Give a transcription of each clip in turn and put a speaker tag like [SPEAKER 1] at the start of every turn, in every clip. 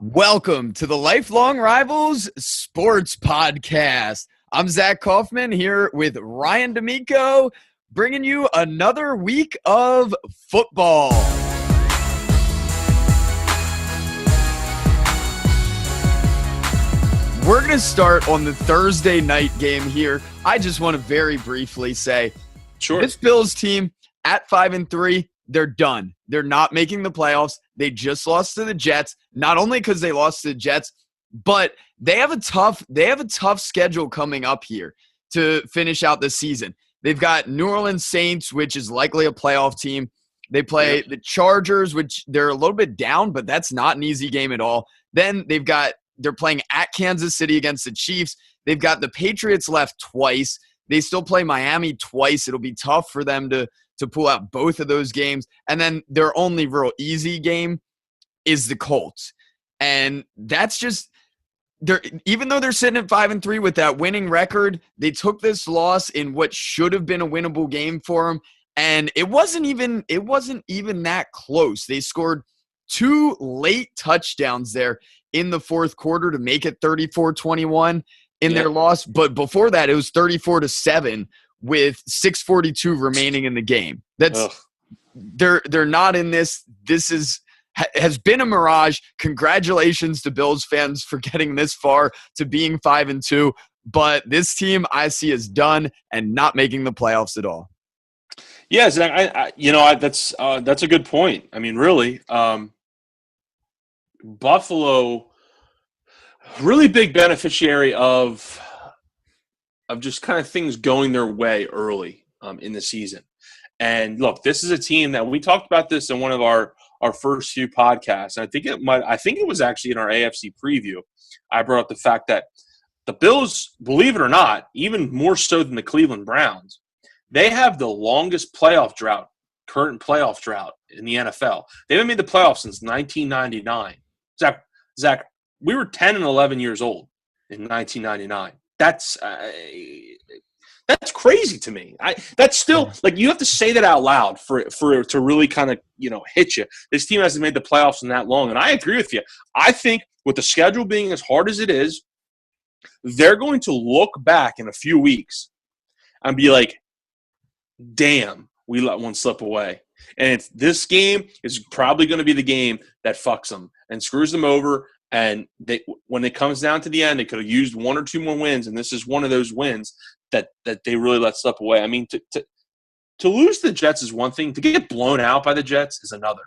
[SPEAKER 1] Welcome to the Lifelong Rivals Sports Podcast. I'm Zach Kaufman here with Ryan D'Amico, bringing you another week of football. We're going to start on the Thursday night game here. I just want to very briefly say, this Bills team at 5-3, they're done. They're not making the playoffs. They just lost to the Jets, not only because they lost to the Jets, but they have a tough schedule coming up here to finish out the season. They've got New Orleans Saints, which is likely a playoff team. They play the Chargers, which they're a little bit down, but that's not an easy game at all. Then they're playing at Kansas City against the Chiefs. They've got the Patriots left twice. They still play Miami twice. It'll be tough for them to pull out both of those games. And then their only real easy game is the Colts. And that's just even though they're sitting at 5-3 with that winning record, they took this loss in what should have been a winnable game for them. And it wasn't even that close. They scored 2 late touchdowns there in the fourth quarter to make it 34-21 in their loss. But before that, it was 34-7 with 6:42 remaining in the game. They're not in this. This has been a mirage. Congratulations to Bills fans for getting this far to being 5-2. But this team I see is done and not making the playoffs at all.
[SPEAKER 2] Yes, that's a good point. I mean, really, Buffalo, really big beneficiary of just kind of things going their way early in the season. And look, this is a team that we talked about this in one of our first few podcasts. And I think it was actually in our AFC preview. I brought up the fact that the Bills, believe it or not, even more so than the Cleveland Browns, they have the longest current playoff drought in the NFL. They haven't made the playoffs since 1999. Zach, we were 10 and 11 years old in 1999. That's crazy to me. That's still like, you have to say that out loud for it to really kind of hit you. This team hasn't made the playoffs in that long, and I agree with you. I think with the schedule being as hard as it is, they're going to look back in a few weeks and be like, "Damn, we let one slip away." And this game is probably going to be the game that fucks them and screws them over. And when it comes down to the end, they could have used 1 or 2 more wins, and this is one of those wins that they really let slip away. I mean, to lose to the Jets is one thing. To get blown out by the Jets is another.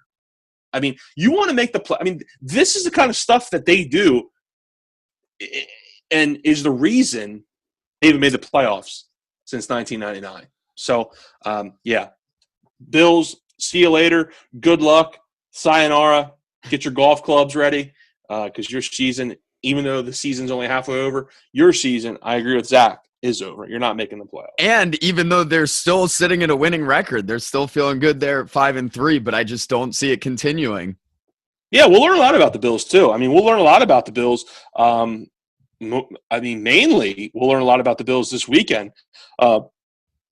[SPEAKER 2] I mean, you want to make the play. I mean, this is the kind of stuff that they do and is the reason they haven't made the playoffs since 1999. So, Bills, see you later. Good luck. Sayonara. Get your golf clubs ready. Because your season, even though the season's only halfway over, your season, I agree with Zach, is over. You're not making the playoffs.
[SPEAKER 1] And even though they're still sitting at a winning record, they're still feeling good there at 5-3, but I just don't see it continuing.
[SPEAKER 2] Yeah, we'll learn a lot about the Bills, too. I mean, we'll learn a lot about the Bills. Mainly, we'll learn a lot about the Bills this weekend.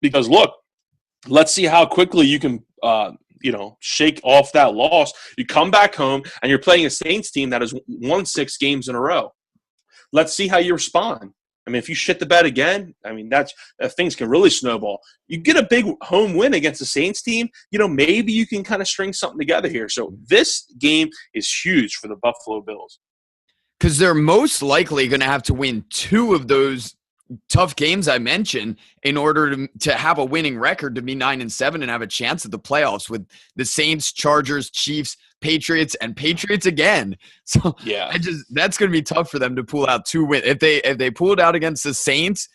[SPEAKER 2] Because, look, let's see how quickly you can shake off that loss. You come back home and you're playing a Saints team that has won 6 games in a row. Let's see how you respond. I mean, if you shit the bed again, I mean, things can really snowball. You get a big home win against the Saints team, maybe you can kind of string something together here. So this game is huge for the Buffalo Bills.
[SPEAKER 1] Because they're most likely going to have to win 2 of those tough games I mentioned in order to have a winning record, to be 9-7 and have a chance at the playoffs with the Saints, Chargers, Chiefs, Patriots, and Patriots again. So
[SPEAKER 2] yeah,
[SPEAKER 1] that's going to be tough for them to pull out 2 wins. If they pull it out against the Saints,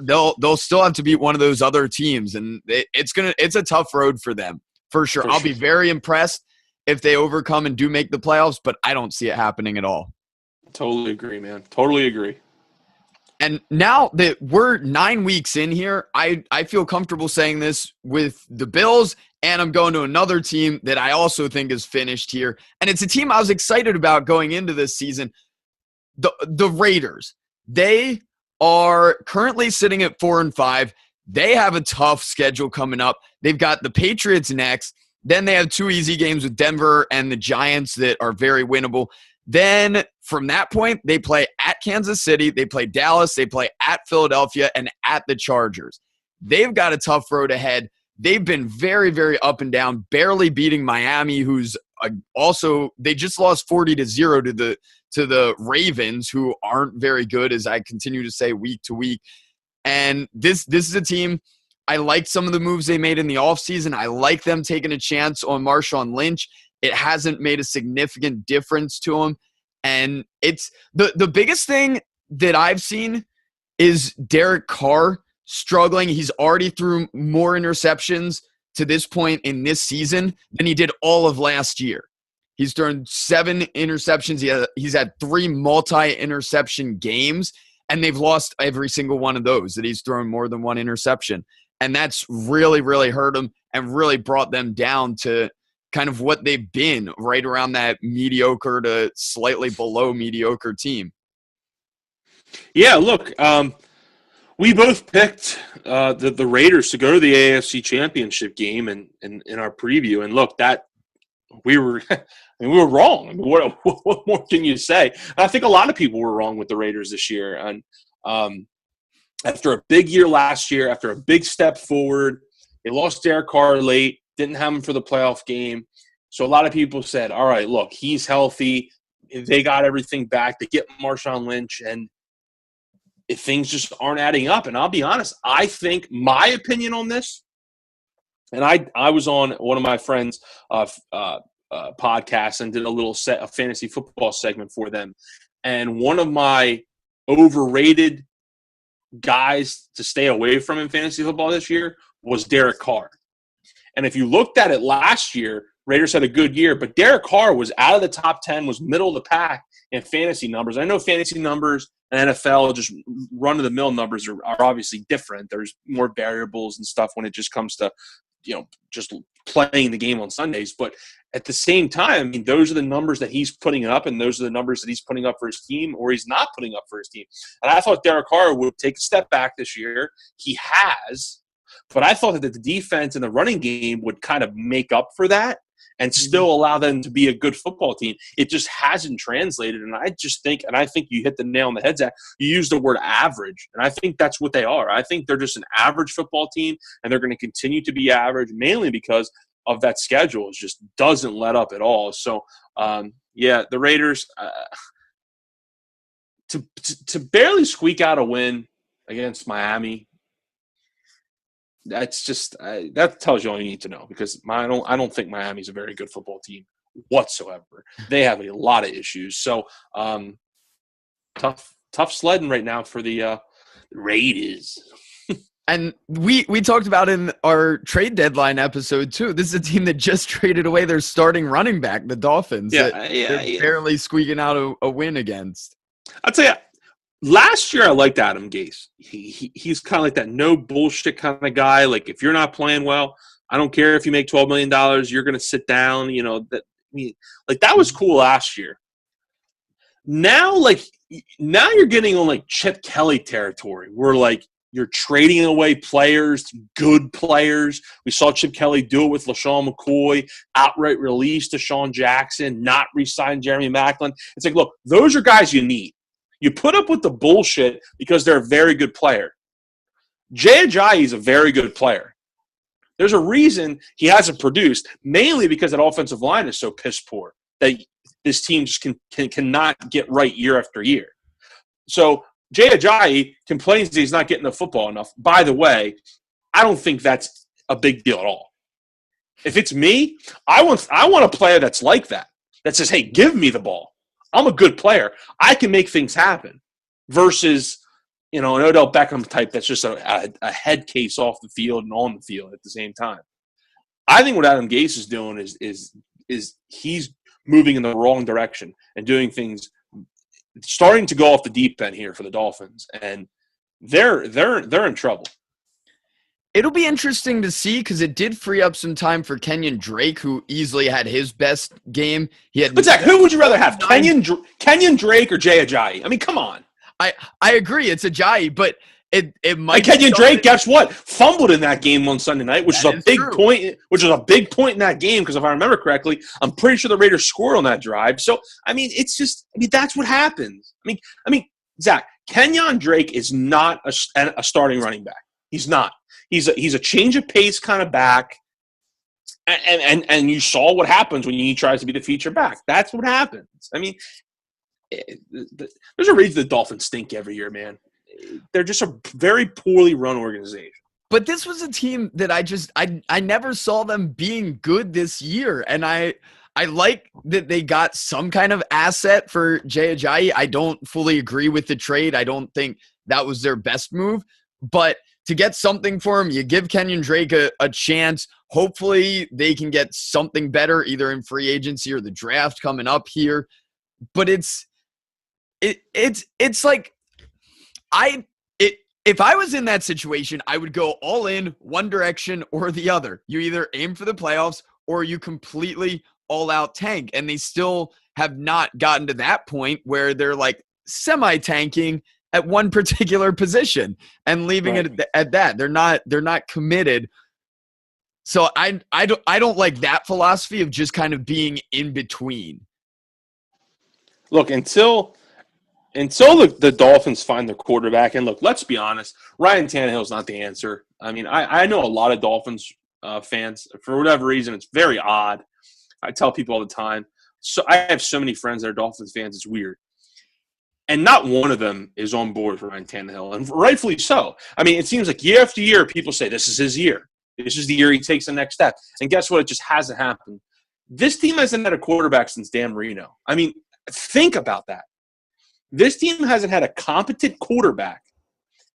[SPEAKER 1] they'll still have to beat one of those other teams, and it's a tough road for them for sure. I'll be very impressed if they overcome and do make the playoffs, but I don't see it happening at all.
[SPEAKER 2] Totally agree, man. Totally agree.
[SPEAKER 1] And now that we're 9 weeks in here, I feel comfortable saying this with the Bills, and I'm going to another team that I also think is finished here. And it's a team I was excited about going into this season, the Raiders. They are currently sitting at 4-5. They have a tough schedule coming up. They've got the Patriots next. Then they have 2 easy games with Denver and the Giants that are very winnable. Then from that point, they play at Kansas City, they play Dallas, they play at Philadelphia, and at the Chargers. They've got a tough road ahead. They've been very, very up and down, barely beating Miami, who's also – they just lost 40-0 to the Ravens, who aren't very good, as I continue to say, week to week. And this is a team – I like some of the moves they made in the offseason. I like them taking a chance on Marshawn Lynch. It hasn't made a significant difference to him. And it's the biggest thing that I've seen is Derek Carr struggling. He's already threw more interceptions to this point in this season than he did all of last year. He's thrown 7 interceptions. He's had 3 multi-interception games, and they've lost every single one of those that he's thrown more than 1 interception. And that's really, really hurt them and really brought them down to kind of what they've been, right around that mediocre to slightly below mediocre team.
[SPEAKER 2] Yeah, look, we both picked the Raiders to go to the AFC Championship game in our preview. And look, that we were wrong. I mean, what more can you say? I think a lot of people were wrong with the Raiders this year. And after a big year last year, after a big step forward, they lost Derek Carr late, didn't have him for the playoff game. So a lot of people said, all right, look, he's healthy. They got everything back. They get Marshawn Lynch, and if things just aren't adding up. And I'll be honest, I think my opinion on this, and I was on one of my friends' podcasts and did a fantasy football segment for them. And one of my overrated guys to stay away from in fantasy football this year was Derek Carr. And if you looked at it last year, Raiders had a good year, but Derek Carr was out of the top 10, was middle of the pack in fantasy numbers. I know fantasy numbers and NFL, just run-of-the-mill numbers are obviously different. There's more variables and stuff when it just comes to, just playing the game on Sundays. But at the same time, I mean, those are the numbers that he's putting up, and those are the numbers that he's putting up for his team or he's not putting up for his team. And I thought Derek Carr would take a step back this year. He has. But I thought that the defense and the running game would kind of make up for that and still allow them to be a good football team. It just hasn't translated. And I think you hit the nail on the head, Zach. You used the word average, and I think that's what they are. I think they're just an average football team, and they're going to continue to be average, mainly because of that schedule. It just doesn't let up at all. So, the Raiders, to barely squeak out a win against Miami, that's just that tells you all you need to know, because I don't think Miami's a very good football team whatsoever. They have a lot of issues. So tough sledding right now for the Raiders.
[SPEAKER 1] And we talked about in our trade deadline episode too. This is a team that just traded away their starting running back, the Dolphins. They're barely squeaking out a win against.
[SPEAKER 2] I'll tell you. Last year, I liked Adam Gase. He's kind of like that no bullshit kind of guy. Like, if you're not playing well, I don't care if you make $12 million, you're going to sit down. That was cool last year. Now you're getting on like Chip Kelly territory, where like you're trading away players, good players. We saw Chip Kelly do it with LaShawn McCoy, outright release Deshaun Jackson, not re-sign Jeremy Maclin. It's like, look, those are guys you need. You put up with the bullshit because they're a very good player. Jay Ajayi is a very good player. There's a reason he hasn't produced, mainly because that offensive line is so piss poor that this team just cannot get right year after year. So Jay Ajayi complains that he's not getting the football enough. By the way, I don't think that's a big deal at all. If it's me, I want a player that's like that says, hey, give me the ball. I'm a good player. I can make things happen versus, an Odell Beckham type that's just a head case off the field and on the field at the same time. I think what Adam Gase is doing is he's moving in the wrong direction and doing things, starting to go off the deep end here for the Dolphins, and they're in trouble.
[SPEAKER 1] It'll be interesting to see, because it did free up some time for Kenyon Drake, who easily had his best game.
[SPEAKER 2] But Zach, who would you rather have, Kenyon Drake or Jay Ajayi? I mean, come on.
[SPEAKER 1] I agree, it's Ajayi, but It might.
[SPEAKER 2] And Kenyon Drake, guess what? Fumbled in that game on Sunday night, which is a big point. Which is a big point in that game because if I remember correctly, I'm pretty sure the Raiders scored on that drive. So I mean, it's just that's what happens. I mean, Zach, Kenyon Drake is not a starting running back. He's not. He's a change of pace kind of back. And you saw what happens when he tries to be the feature back. That's what happens. I mean, there's a reason the Dolphins stink every year, man. They're just a very poorly run organization.
[SPEAKER 1] But this was a team that I never saw them being good this year. And I like that they got some kind of asset for Jay Ajayi. I don't fully agree with the trade. I don't think that was their best move. But to get something for him, you give Kenyon Drake a chance. Hopefully they can get something better either in free agency or the draft coming up here. But it's like if I was in that situation, I would go all in one direction or the other. You either aim for the playoffs or you completely all out tank. And they still have not gotten to that point where they're like semi-tanking at one particular position and leaving it at that. They're not committed. So I don't like that philosophy of just kind of being in between.
[SPEAKER 2] Look, until the Dolphins find their quarterback, and look, let's be honest, Ryan Tannehill is not the answer. I mean, I know a lot of Dolphins fans, for whatever reason, it's very odd. I tell people all the time. So I have so many friends that are Dolphins fans, it's weird. And not one of them is on board for Ryan Tannehill, and rightfully so. I mean, it seems like year after year, people say this is his year. This is the year he takes the next step. And guess what? It just hasn't happened. This team hasn't had a quarterback since Dan Marino. I mean, think about that. This team hasn't had a competent quarterback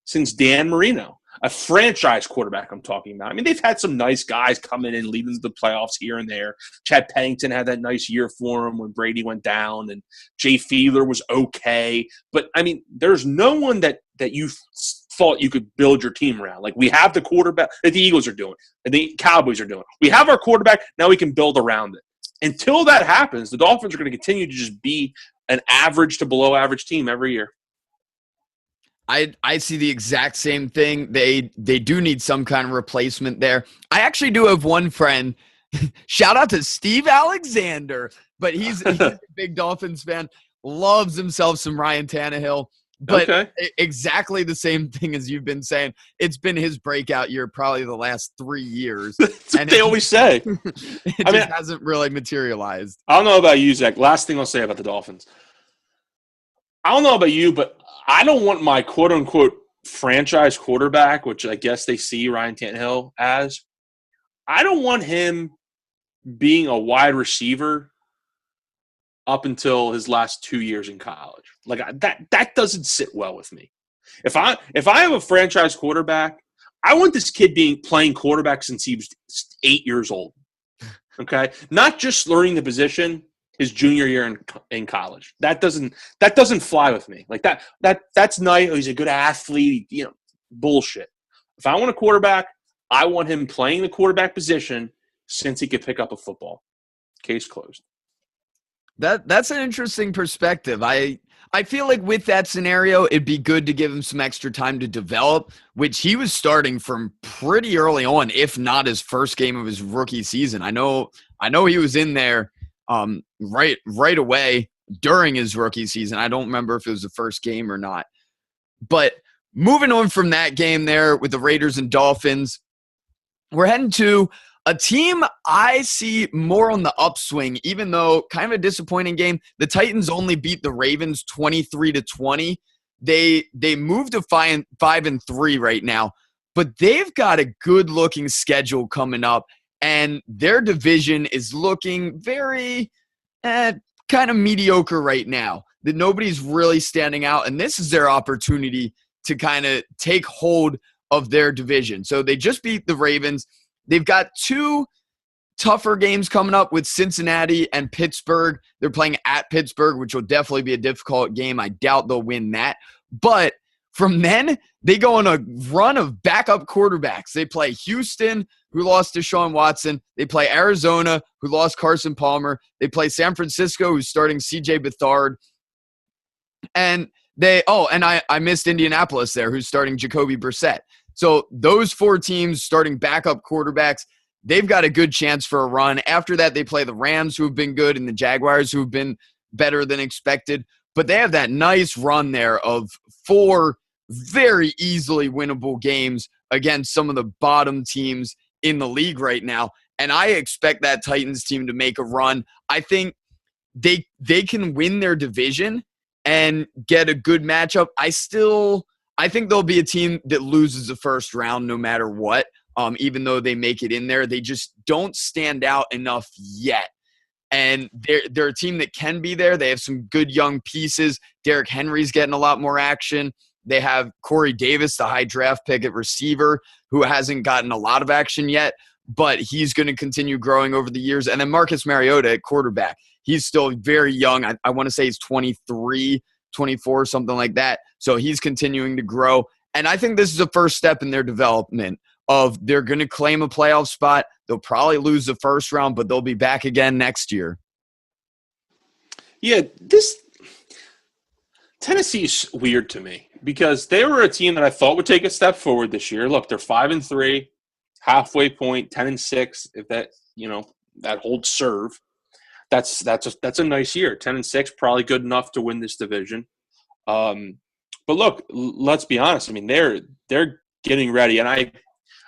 [SPEAKER 2] since Dan Marino, a franchise quarterback I'm talking about. I mean, they've had some nice guys come in and lead into the playoffs here and there. Chad Pennington had that nice year for him when Brady went down, and Jay Fiedler was okay. But, I mean, there's no one that you thought you could build your team around. Like, we have the quarterback that the Eagles are doing and the Cowboys are doing. We have our quarterback. Now we can build around it. Until that happens, the Dolphins are going to continue to just be an average to below average team every year.
[SPEAKER 1] I see the exact same thing. They do need some kind of replacement there. I actually do have one friend. Shout out to Steve Alexander, but he's a big Dolphins fan. Loves himself some Ryan Tannehill. But exactly the same thing as you've been saying. It's been his breakout year probably the last 3 years.
[SPEAKER 2] That's what they always say.
[SPEAKER 1] It hasn't really materialized.
[SPEAKER 2] I don't know about you, Zach. Last thing I'll say about the Dolphins. I don't know about you, but I don't want my quote-unquote franchise quarterback, which I guess they see Ryan Tannehill as. I don't want him being a wide receiver up until his last 2 years in college. Like that doesn't sit well with me. If I have a franchise quarterback, I want this kid playing quarterback since he was 8 years old. Okay? Not just learning the position his junior year in college. That doesn't fly with me. Like that's nice. He's a good athlete, bullshit. If I want a quarterback, I want him playing the quarterback position since he could pick up a football. Case closed.
[SPEAKER 1] That's an interesting perspective. I feel like with that scenario, it'd be good to give him some extra time to develop, which he was starting from pretty early on, if not his first game of his rookie season. I know he was in there right away during his rookie season. I don't remember if it was the first game or not. But moving on from that game there with the Raiders and Dolphins, we're heading to a team I see more on the upswing, even though kind of a disappointing game. The Titans only beat the Ravens 23-20. They moved to 5-3 right now, but they've got a good-looking schedule coming up, and their division is looking very kind of mediocre right now. That nobody's really standing out, and this is their opportunity to kind of take hold of their division. So they just beat the Ravens. They've got 2 tougher games coming up with Cincinnati and Pittsburgh. They're playing at Pittsburgh, which will definitely be a difficult game. I doubt they'll win that. But from then, they go on a run of backup quarterbacks. They play Houston, who lost Deshaun Watson. They play Arizona, who lost Carson Palmer. They play San Francisco, who's starting C.J. Beathard. And And I missed Indianapolis there, who's starting Jacoby Brissett. So those 4 teams starting backup quarterbacks, they've got a good chance for a run. After that, they play the Rams, who have been good, and the Jaguars, who have been better than expected. But they have that nice run there of 4 very easily winnable games against some of the bottom teams in the league right now. And I expect that Titans team to make a run. I think they can win their division and get a good matchup. I think there'll be a team that loses the first round no matter what, even though they make it in there. They just don't stand out enough yet. And they're a team that can be there. They have some good young pieces. Derrick Henry's getting a lot more action. They have Corey Davis, the high draft pick at receiver, who hasn't gotten a lot of action yet, but he's going to continue growing over the years. And then Marcus Mariota at quarterback. He's still very young. I want to say he's 23, 24, something like that. So he's continuing to grow. And I think this is a first step in their development of they're going to claim a playoff spot. They'll probably lose the first round, but they'll be back again next year.
[SPEAKER 2] Yeah, Tennessee's weird to me because they were a team that I thought would take a step forward this year. Look, they're 5-3, halfway point, 10-6. If that that holds serve, that's a nice year. 10-6, probably good enough to win this division. But look, let's be honest. I mean, they're getting ready, and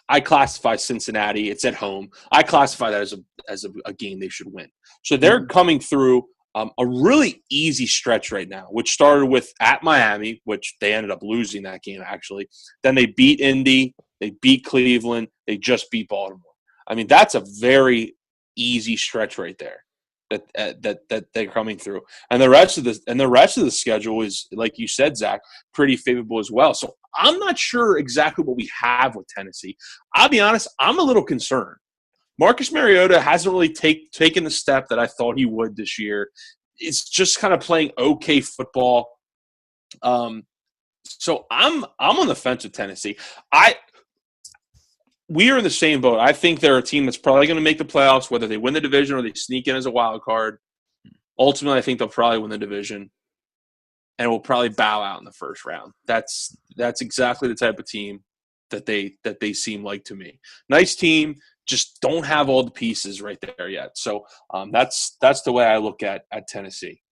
[SPEAKER 2] I classify Cincinnati. It's at home. I classify that as a game they should win. So they're coming through a really easy stretch right now, which started with at Miami, which they ended up losing that game actually. Then they beat Indy, they beat Cleveland, they just beat Baltimore. I mean, that's a very easy stretch right there that they're coming through. And the rest of the schedule is, like you said, Zach, pretty favorable as well. So I'm not sure exactly what we have with Tennessee. I'll be honest, I'm a little concerned. Marcus Mariota hasn't really taken the step that I thought he would this year. It's just kind of playing okay football. So I'm on the fence with Tennessee. We are in the same boat. I think they're a team that's probably going to make the playoffs, whether they win the division or they sneak in as a wild card. Ultimately, I think they'll probably win the division, and will probably bow out in the first round. That's exactly the type of team that they seem like to me. Nice team, just don't have all the pieces right there yet. So that's the way I look at Tennessee.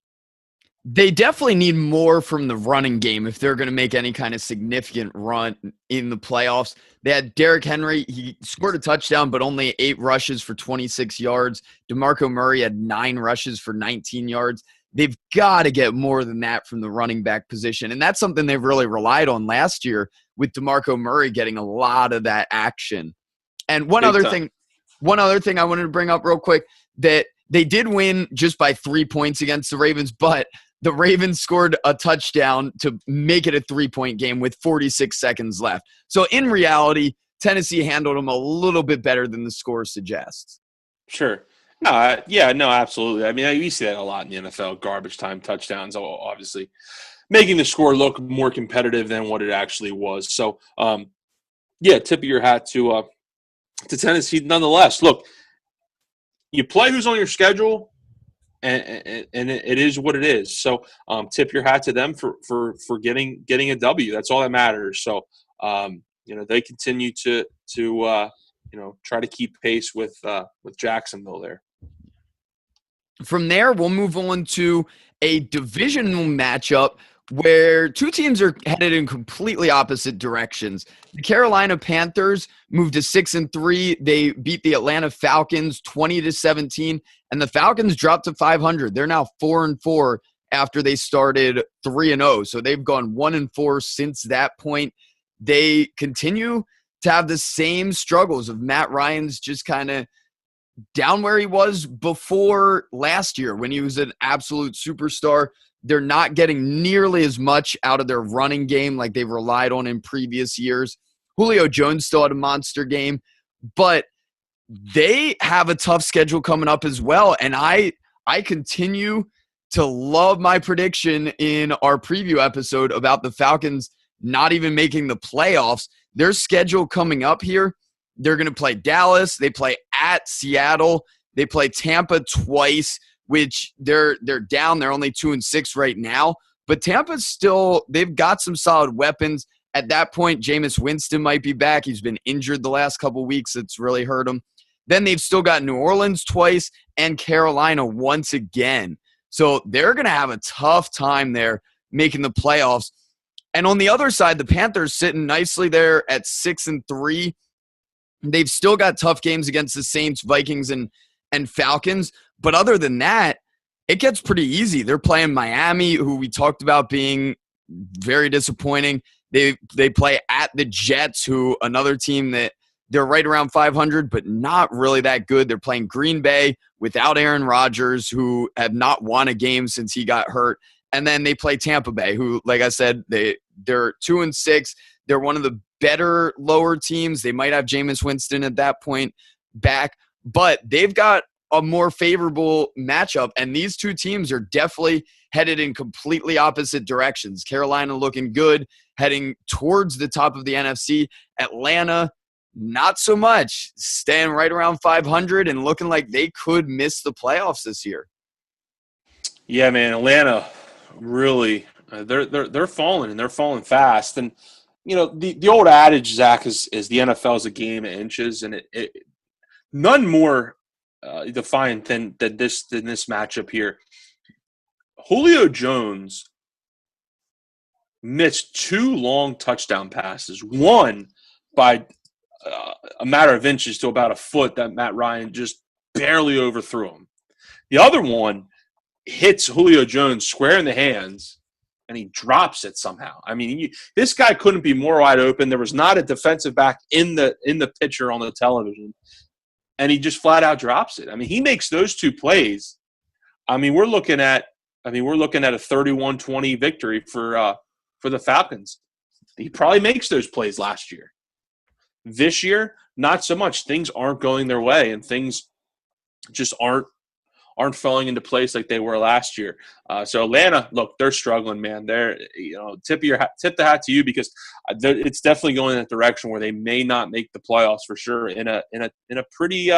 [SPEAKER 1] They definitely need more from the running game if they're going to make any kind of significant run in the playoffs. They had Derrick Henry. He scored a touchdown, but only 8 rushes for 26 yards. DeMarco Murray had 9 rushes for 19 yards. They've got to get more than that from the running back position. And that's something they've really relied on last year with DeMarco Murray getting a lot of that action. And one other thing I wanted to bring up real quick, that they did win just by 3 points against the Ravens, but the Ravens scored a touchdown to make it a 3-point game with 46 seconds left. So in reality, Tennessee handled them a little bit better than the score suggests.
[SPEAKER 2] Sure. No, absolutely. I mean, you see that a lot in the NFL, garbage time touchdowns, obviously making the score look more competitive than what it actually was. So, tip of your hat to Tennessee nonetheless. Look, you play who's on your schedule, and it is what it is. So tip your hat to them for getting a W. That's all that matters. So they continue to try to keep pace with Jacksonville there.
[SPEAKER 1] From there, we'll move on to a divisional matchup where 2 teams are headed in completely opposite directions. The Carolina Panthers moved to 6-3. They beat the Atlanta Falcons 20-17, and the Falcons dropped to 500. They're now 4-4 after they started 3-0. So they've gone 1-4 since that point. They continue to have the same struggles of Matt Ryan's just kind of down where he was before last year when he was an absolute superstar. They're not getting nearly as much out of their running game like they've relied on in previous years. Julio Jones still had a monster game, but they have a tough schedule coming up as well. And I continue to love my prediction in our preview episode about the Falcons not even making the playoffs. Their schedule coming up here, they're going to play Dallas. They play at Seattle. They play Tampa twice, which they're down. They're only 2-6 right now, But Tampa's still, they've got some solid weapons. At that point, Jameis Winston might be back. He's been injured the last couple of weeks. It's really hurt him. Then they've still got New Orleans twice and Carolina once again. So they're going to have a tough time there making the playoffs. And on the other side, the Panthers sitting nicely there at 6-3. They've still got tough games against the Saints, Vikings, and Falcons. But other than that, it gets pretty easy. They're playing Miami, who we talked about being very disappointing. They play at the Jets, who another team that they're right around 500, but not really that good. They're playing Green Bay without Aaron Rodgers, who have not won a game since he got hurt. And then they play Tampa Bay, who, like I said, they're 2-6. They're one of the better lower teams. They might have Jameis Winston at that point back, but they've got a more favorable matchup. And these two teams are definitely headed in completely opposite directions. Carolina looking good, heading towards the top of the NFC. Atlanta, not so much, staying right around 500 and looking like they could miss the playoffs this year.
[SPEAKER 2] Yeah, man, Atlanta really they're falling, and they're falling fast. And you know, the old adage, Zach, is the NFL is a game of inches, and it none more defiant than this matchup here. Julio Jones missed 2 long touchdown passes, one by a matter of inches to about a foot that Matt Ryan just barely overthrew him. The other one hits Julio Jones square in the hands, and he drops it somehow. I mean, this guy couldn't be more wide open. There was not a defensive back in the picture on the television, and he just flat out drops it. I mean, he makes those 2 plays. I mean, we're looking at a 31-20 victory for the Falcons. He probably makes those plays last year. This year, not so much. Things aren't going their way, and things just aren't falling into place like they were last year. So Atlanta, look, they're struggling, man. They're, tip the hat to you, because it's definitely going in that direction where they may not make the playoffs for sure in a pretty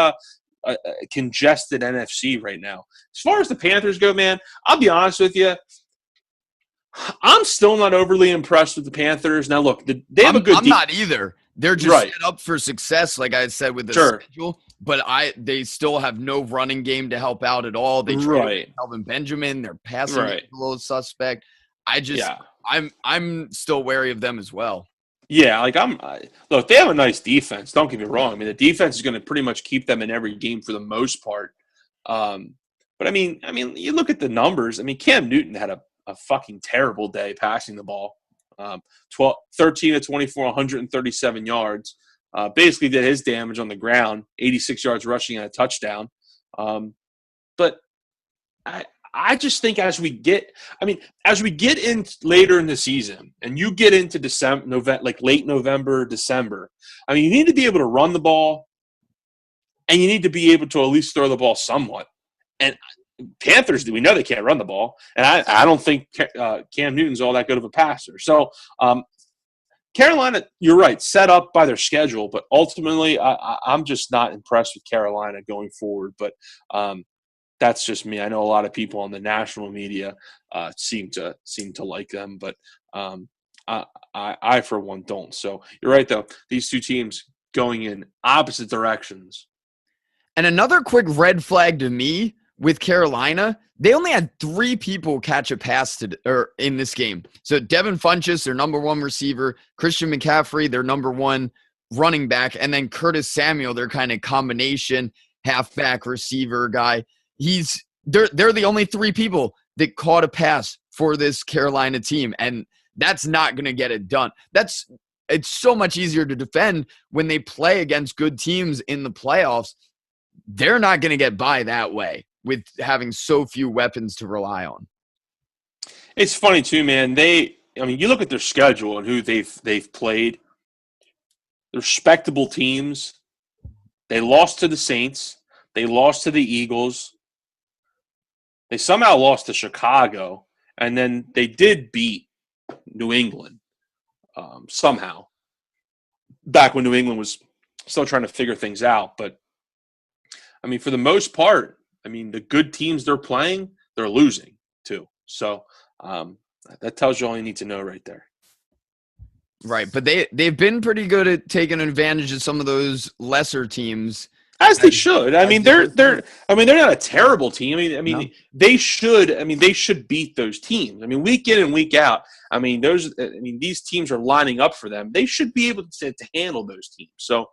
[SPEAKER 2] congested NFC right now. As far as the Panthers go, man, I'll be honest with you. I'm still not overly impressed with the Panthers. Now, look, they have a good.
[SPEAKER 1] I'm not either. They're just set up for success, like I said, with the schedule. But they still have no running game to help out at all. They traded Kelvin Benjamin. Their passing is a little suspect. I'm still wary of them as well.
[SPEAKER 2] Yeah, look, they have a nice defense. Don't get me wrong. I mean, the defense is going to pretty much keep them in every game for the most part. But I mean, you look at the numbers. I mean, Cam Newton had a fucking terrible day passing the ball. 13 to 24, 137 yards. Basically did his damage on the ground, 86 yards rushing and a touchdown. But I just think as we get in later in the season and you get into December, like late November, December, I mean, you need to be able to run the ball, and you need to be able to at least throw the ball somewhat. And Panthers, we know they can't run the ball, and I don't think Cam Newton's all that good of a passer. So Carolina, you're right, set up by their schedule, but ultimately I'm just not impressed with Carolina going forward. But that's just me. I know a lot of people on the national media seem to like them, but I for one don't. So you're right, though. These two teams going in opposite directions.
[SPEAKER 1] And another quick red flag to me with Carolina, they only had 3 people catch a pass in this game. So Devin Funchess, their number 1 receiver, Christian McCaffrey, their number 1 running back, and then Curtis Samuel, their kind of combination halfback receiver guy. They're the only 3 people that caught a pass for this Carolina team, and that's not going to get it done. It's so much easier to defend when they play against good teams in the playoffs. They're not going to get by that way with having so few weapons to rely on.
[SPEAKER 2] It's funny too, man. You look at their schedule and who they've played. They're respectable teams. They lost to the Saints. They lost to the Eagles. They somehow lost to Chicago, and then they did beat New England somehow. Back when New England was still trying to figure things out, but I mean, for the most part, I mean, the good teams they're playing, they're losing too. So That tells you all you need to know right there.
[SPEAKER 1] Right, but they've been pretty good at taking advantage of some of those lesser teams.
[SPEAKER 2] As they should. I mean, they're not a terrible team. They should beat those teams. I mean, week in and week out. These teams are lining up for them. They should be able to handle those teams. So,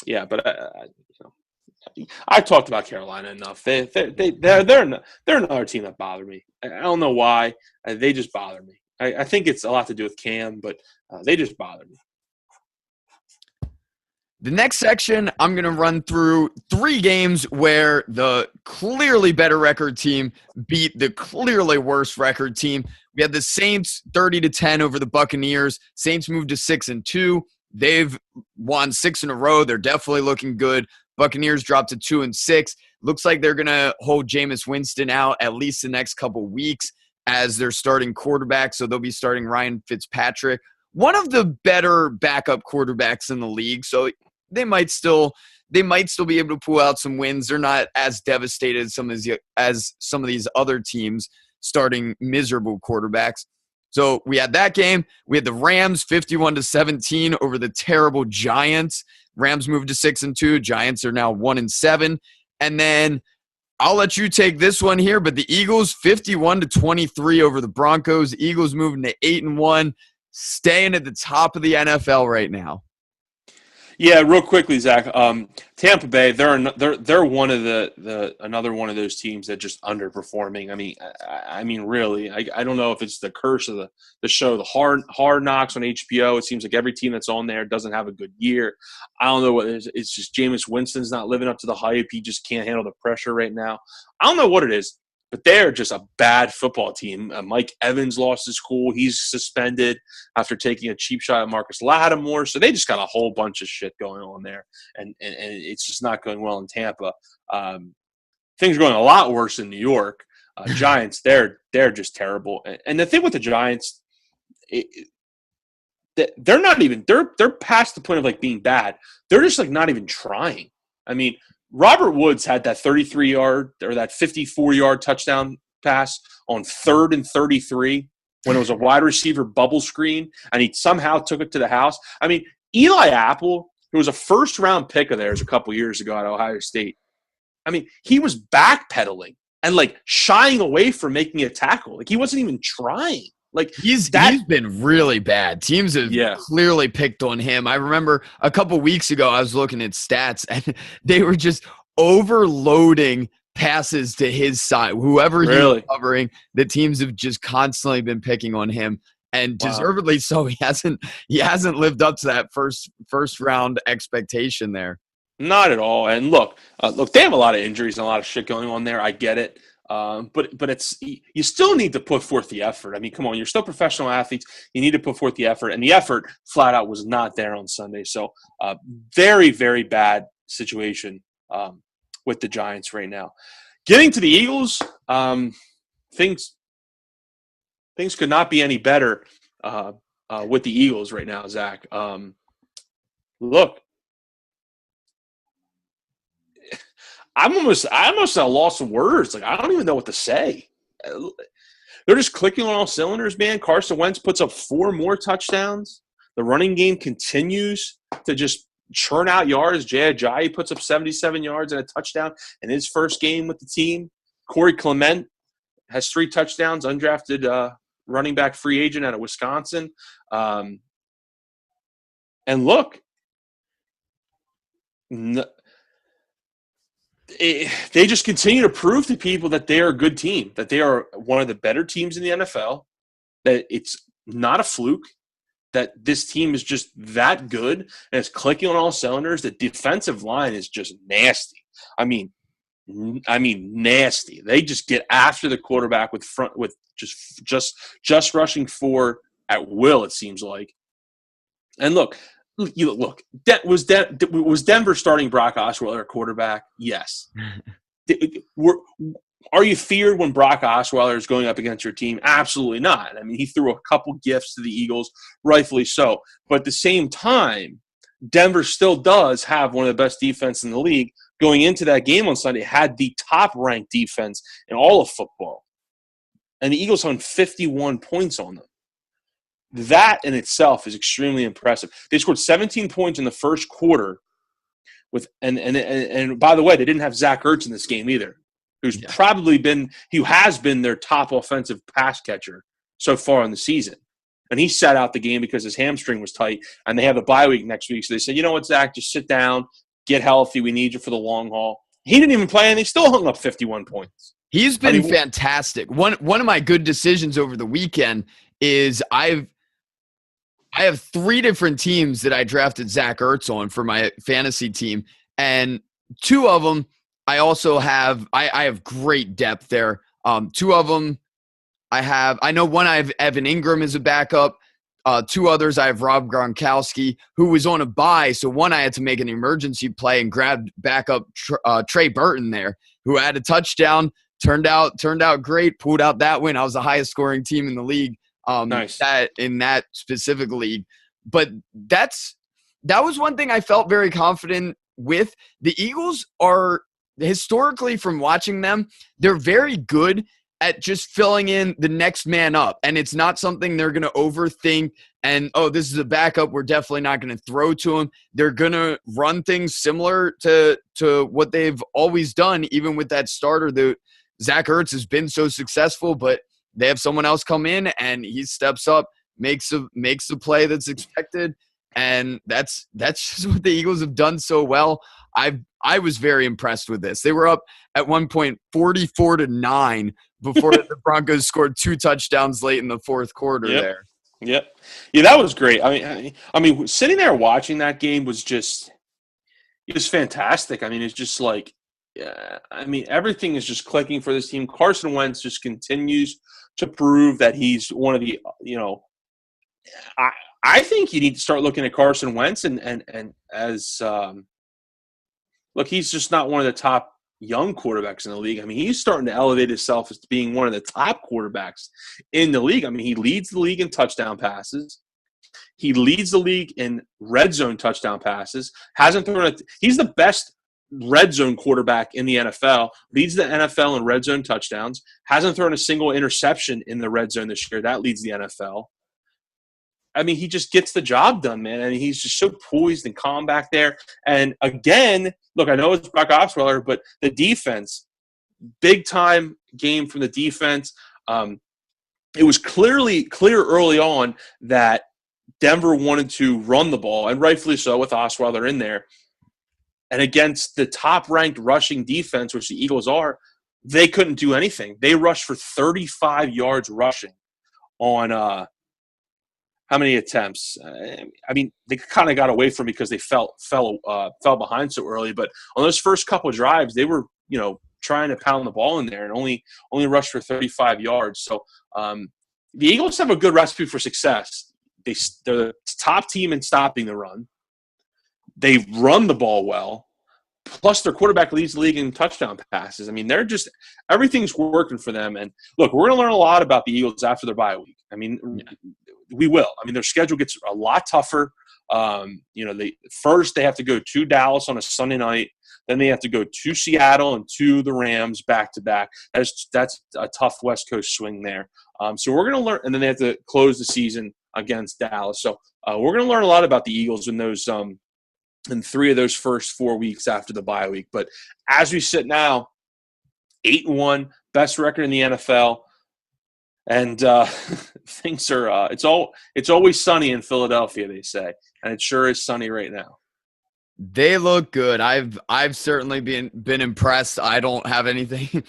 [SPEAKER 2] yeah. But I've talked about Carolina enough. They're another team that bother me. I don't know why. They just bother me. I think it's a lot to do with Cam, but they just bother me.
[SPEAKER 1] The next section, I'm going to run through 3 games where the clearly better record team beat the clearly worse record team. We had the Saints 30-10 over the Buccaneers. Saints moved to 6-2. They've won 6 in a row. They're definitely looking good. Buccaneers dropped to 2-6. Looks like they're going to hold Jameis Winston out at least the next couple weeks as their starting quarterback. So they'll be starting Ryan Fitzpatrick, one of the better backup quarterbacks in the league. So they might still be able to pull out some wins. They're not as devastated as some of these other teams starting miserable quarterbacks. So we had that game. We had the Rams 51-17 over the terrible Giants. Rams moved to 6-2. Giants are now 1-7. And then I'll let you take this one here, but the Eagles 51-23 over the Broncos. Eagles moving to 8-1, staying at the top of the NFL right now.
[SPEAKER 2] Yeah, real quickly, Zach. Tampa Bay, they're one of the another one of those teams that just underperforming. I mean, really, I don't know if it's the curse of the show, the hard knocks on HBO. It seems like every team that's on there doesn't have a good year. I don't know what it is. It's just Jameis Winston's not living up to the hype. He just can't handle the pressure right now. I don't know what it is, but they're just a bad football team. Mike Evans lost his cool. He's suspended after taking a cheap shot at Marcus Lattimore. So they just got a whole bunch of shit going on there, and it's just not going well in Tampa. Things are going a lot worse in New York. Giants, they're just terrible. And the thing with the Giants, they're not even they're past the point of like being bad. They're just like not even trying. I mean, Robert Woods had that 33-yard or that 54-yard touchdown pass on 3rd and 33 when it was a wide receiver bubble screen, and he somehow took it to the house. I mean, Eli Apple, who was a first-round pick of theirs a couple years ago at Ohio State, I mean, he was backpedaling and, like, shying away from making a tackle. Like, he wasn't even trying. Like
[SPEAKER 1] he's been really bad. Teams have clearly picked on him. I remember a couple weeks ago I was looking at stats and they were just overloading passes to his side. Whoever he was covering, the teams have just constantly been picking on him, and deservedly so. He hasn't lived up to that first round expectation there.
[SPEAKER 2] Not at all. And look, they have a lot of injuries and a lot of shit going on there. I get it. But it's you still need to put forth the effort. I mean, come on, you're still professional athletes. You need to put forth the effort, and the effort flat out was not there on Sunday. So, very, very bad situation with the Giants right now. Getting to the Eagles, things could not be any better with the Eagles right now, Zach. Look. I'm almost at a loss of words. Like, I don't even know what to say. They're just clicking on all cylinders, man. Carson Wentz puts up 4 more touchdowns. The running game continues to just churn out yards. Jay Ajayi puts up 77 yards and a touchdown in his first game with the team. Corey Clement has 3 touchdowns, undrafted running back free agent out of Wisconsin. And look, they just continue to prove to people that they are a good team, that they are one of the better teams in the NFL, that it's not a fluke, that this team is just that good and it's clicking on all cylinders. The defensive line is just nasty. I mean, nasty. They just get after the quarterback with just rushing 4 at will, it seems like. And look, was Denver starting Brock Osweiler at quarterback? Yes. Are you feared when Brock Osweiler is going up against your team? Absolutely not. I mean, he threw a couple gifts to the Eagles, rightfully so. But at the same time, Denver still does have one of the best defense in the league. Going into that game on Sunday, had the top-ranked defense in all of football. and the Eagles hung 51 points on them. That in itself is extremely impressive. They scored 17 points in the first quarter. And by the way, they didn't have Zach Ertz in this game either, who has been their top offensive pass catcher so far in the season. And he sat out the game because his hamstring was tight, and they have a bye week next week. So they said, you know what, Zach, just sit down, get healthy. We need you for the long haul. He didn't even play, and they still hung up 51 points.
[SPEAKER 1] He's been fantastic. One of my good decisions over the weekend is I have 3 different teams that I drafted Zach Ertz on for my fantasy team, and 2 of them I also have. I have great depth there. 2 of them I know one I have Evan Ingram as a backup. 2 others I have Rob Gronkowski, who was on a bye. So one I had to make an emergency play and grabbed backup Trey Burton there, who had a touchdown. Turned out great. Pulled out that win. I was the highest scoring team in the league.
[SPEAKER 2] Nice.
[SPEAKER 1] In that specific league. But that was one thing I felt very confident with. The Eagles are historically, from watching them, they're very good at just filling in the next man up. And it's not something they're going to overthink and, oh, this is a backup, we're definitely not going to throw to him. They're going to run things similar to what they've always done, even with that starter. Zach Ertz has been so successful, but they have someone else come in and he steps up, makes the play that's expected. And that's just what the Eagles have done so well. I was very impressed with this. They were up at one point 44-9 before the Broncos scored 2 touchdowns late in the fourth quarter there.
[SPEAKER 2] Yep. Yeah, that was great. I mean, sitting there watching that game was just fantastic. I mean, it's just like, everything is just clicking for this team. Carson Wentz just continues to prove that he's one of the, I think you need to start looking at Carson Wentz and as look, he's just not one of the top young quarterbacks in the league. I mean, he's starting to elevate himself as being one of the top quarterbacks in the league. I mean, he leads the league in touchdown passes. He leads the league in red zone touchdown passes. He's the best red zone quarterback in the NFL. Leads the NFL in red zone touchdowns. Hasn't thrown a single interception in the red zone this year. That leads the NFL. I mean, he just gets the job done, man. And he's just so poised and calm back there. And again, look, I know it's Brock Osweiler, but the defense, big-time game from the defense. It was clear early on that Denver wanted to run the ball, and rightfully so with Osweiler in there. And against the top-ranked rushing defense, which the Eagles are, they couldn't do anything. They rushed for 35 yards rushing on how many attempts? I mean, they kind of got away from it because they fell behind so early. But on those first couple of drives, they were, trying to pound the ball in there and only rushed for 35 yards. So the Eagles have a good recipe for success. They're the top team in stopping the run. They run the ball well. Plus, their quarterback leads the league in touchdown passes. I mean, everything's working for them. And look, we're going to learn a lot about the Eagles after their bye week. I mean, we will. I mean, their schedule gets a lot tougher. They have to go to Dallas on a Sunday night. Then they have to go to Seattle and to the Rams back to back. That's a tough West Coast swing there. So we're going to learn, and then they have to close the season against Dallas. So we're going to learn a lot about the Eagles in those in 3 of those first 4 weeks after the bye week. But as we sit now, 8-1, best record in the NFL. And things are it's always sunny in Philadelphia, they say, and it sure is sunny right now.
[SPEAKER 1] They look good. I've certainly been impressed. I don't have anything,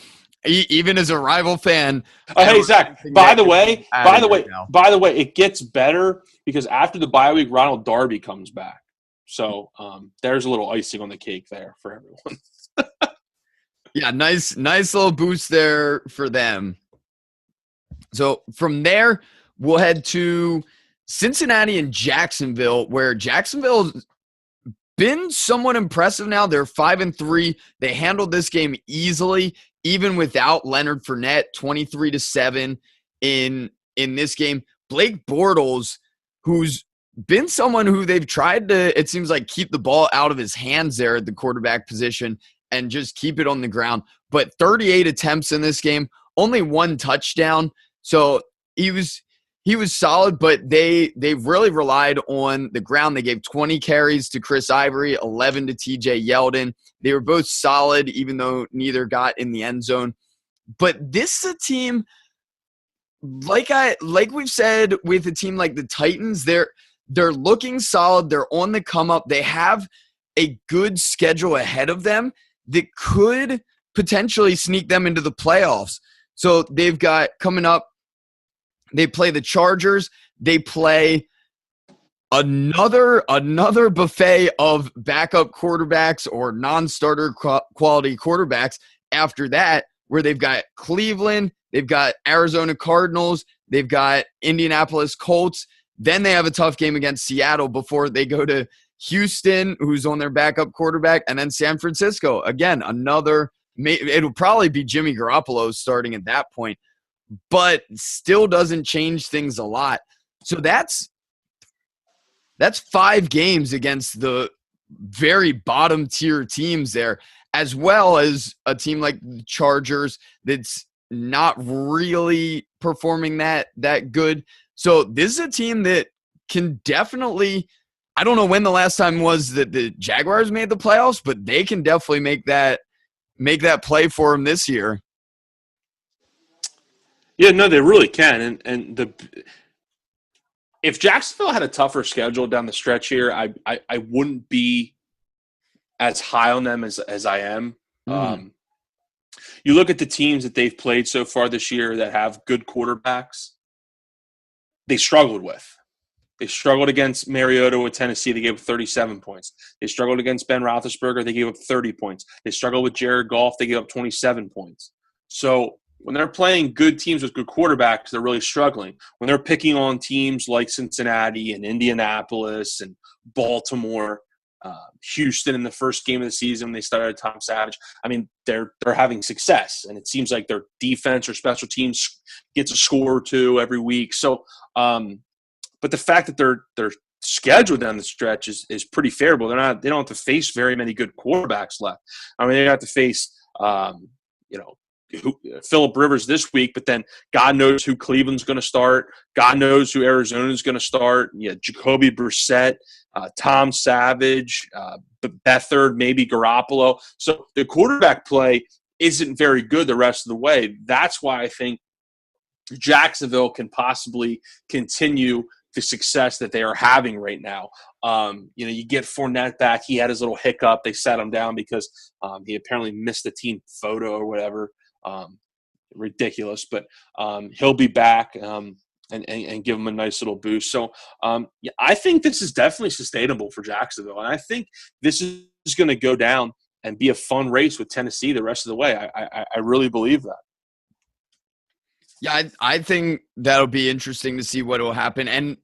[SPEAKER 1] even as a rival fan.
[SPEAKER 2] Oh, hey Zach. By the way, it gets better because after the bye week, Ronald Darby comes back. So there's a little icing on the cake there for everyone.
[SPEAKER 1] Yeah, nice little boost there for them. So from there, we'll head to Cincinnati and Jacksonville, where Jacksonville's been somewhat impressive now. They're 5-3. They handled this game easily, even without Leonard Fournette, 23-7 in this game. Blake Bortles, who's been someone who they've tried to, it seems like, keep the ball out of his hands there at the quarterback position and just keep it on the ground. But 38 attempts in this game, only one touchdown. So he was solid, but they really relied on the ground. They gave 20 carries to Chris Ivory, 11 to TJ Yeldon. They were both solid, even though neither got in the end zone. But this is a team, like we've said with a team like the Titans, they're looking solid. They're on the come up. They have a good schedule ahead of them that could potentially sneak them into the playoffs. So they've got coming up, they play the Chargers. They play another buffet of backup quarterbacks or non-starter quality quarterbacks after that, where they've got Cleveland, they've got Arizona Cardinals, they've got Indianapolis Colts. Then they have a tough game against Seattle before they go to Houston, who's on their backup quarterback, and then San Francisco. Again, it'll probably be Jimmy Garoppolo starting at that point, but still doesn't change things a lot. So that's 5 games against the very bottom tier teams there, as well as a team like the Chargers that's not really performing that good. So this is a team that can definitely, I don't know when the last time was that the Jaguars made the playoffs, but they can definitely make that play for them this year.
[SPEAKER 2] Yeah, no, they really can. And if Jacksonville had a tougher schedule down the stretch here, I wouldn't be as high on them as I am. You look at the teams that they've played so far this year that have good quarterbacks, they struggled with. They struggled against Mariota with Tennessee. They gave up 37 points. They struggled against Ben Roethlisberger. They gave up 30 points. They struggled with Jared Goff. They gave up 27 points. So when they're playing good teams with good quarterbacks, they're really struggling. When they're picking on teams like Cincinnati and Indianapolis and Baltimore, Houston in the first game of the season when they started Tom Savage, I mean, they're having success. And it seems like their defense or special teams gets a score or two every week. So, but the fact that their schedule down the stretch is pretty favorable. They don't have to face very many good quarterbacks left. I mean, they have to face Phillip Rivers this week, but then God knows who Cleveland's going to start. God knows who Arizona's going to start. Yeah, Jacoby Brissett, Tom Savage, Beathard, maybe Garoppolo. So the quarterback play isn't very good the rest of the way. That's why I think Jacksonville can possibly continue the success that they are having right now. You get Fournette back. He had his little hiccup. They sat him down because he apparently missed a team photo or whatever. Ridiculous, but he'll be back and give him a nice little boost. So I think this is definitely sustainable for Jacksonville, and I think this is going to go down and be a fun race with Tennessee the rest of the way. I really believe that.
[SPEAKER 1] Yeah, I think that'll be interesting to see what will happen. And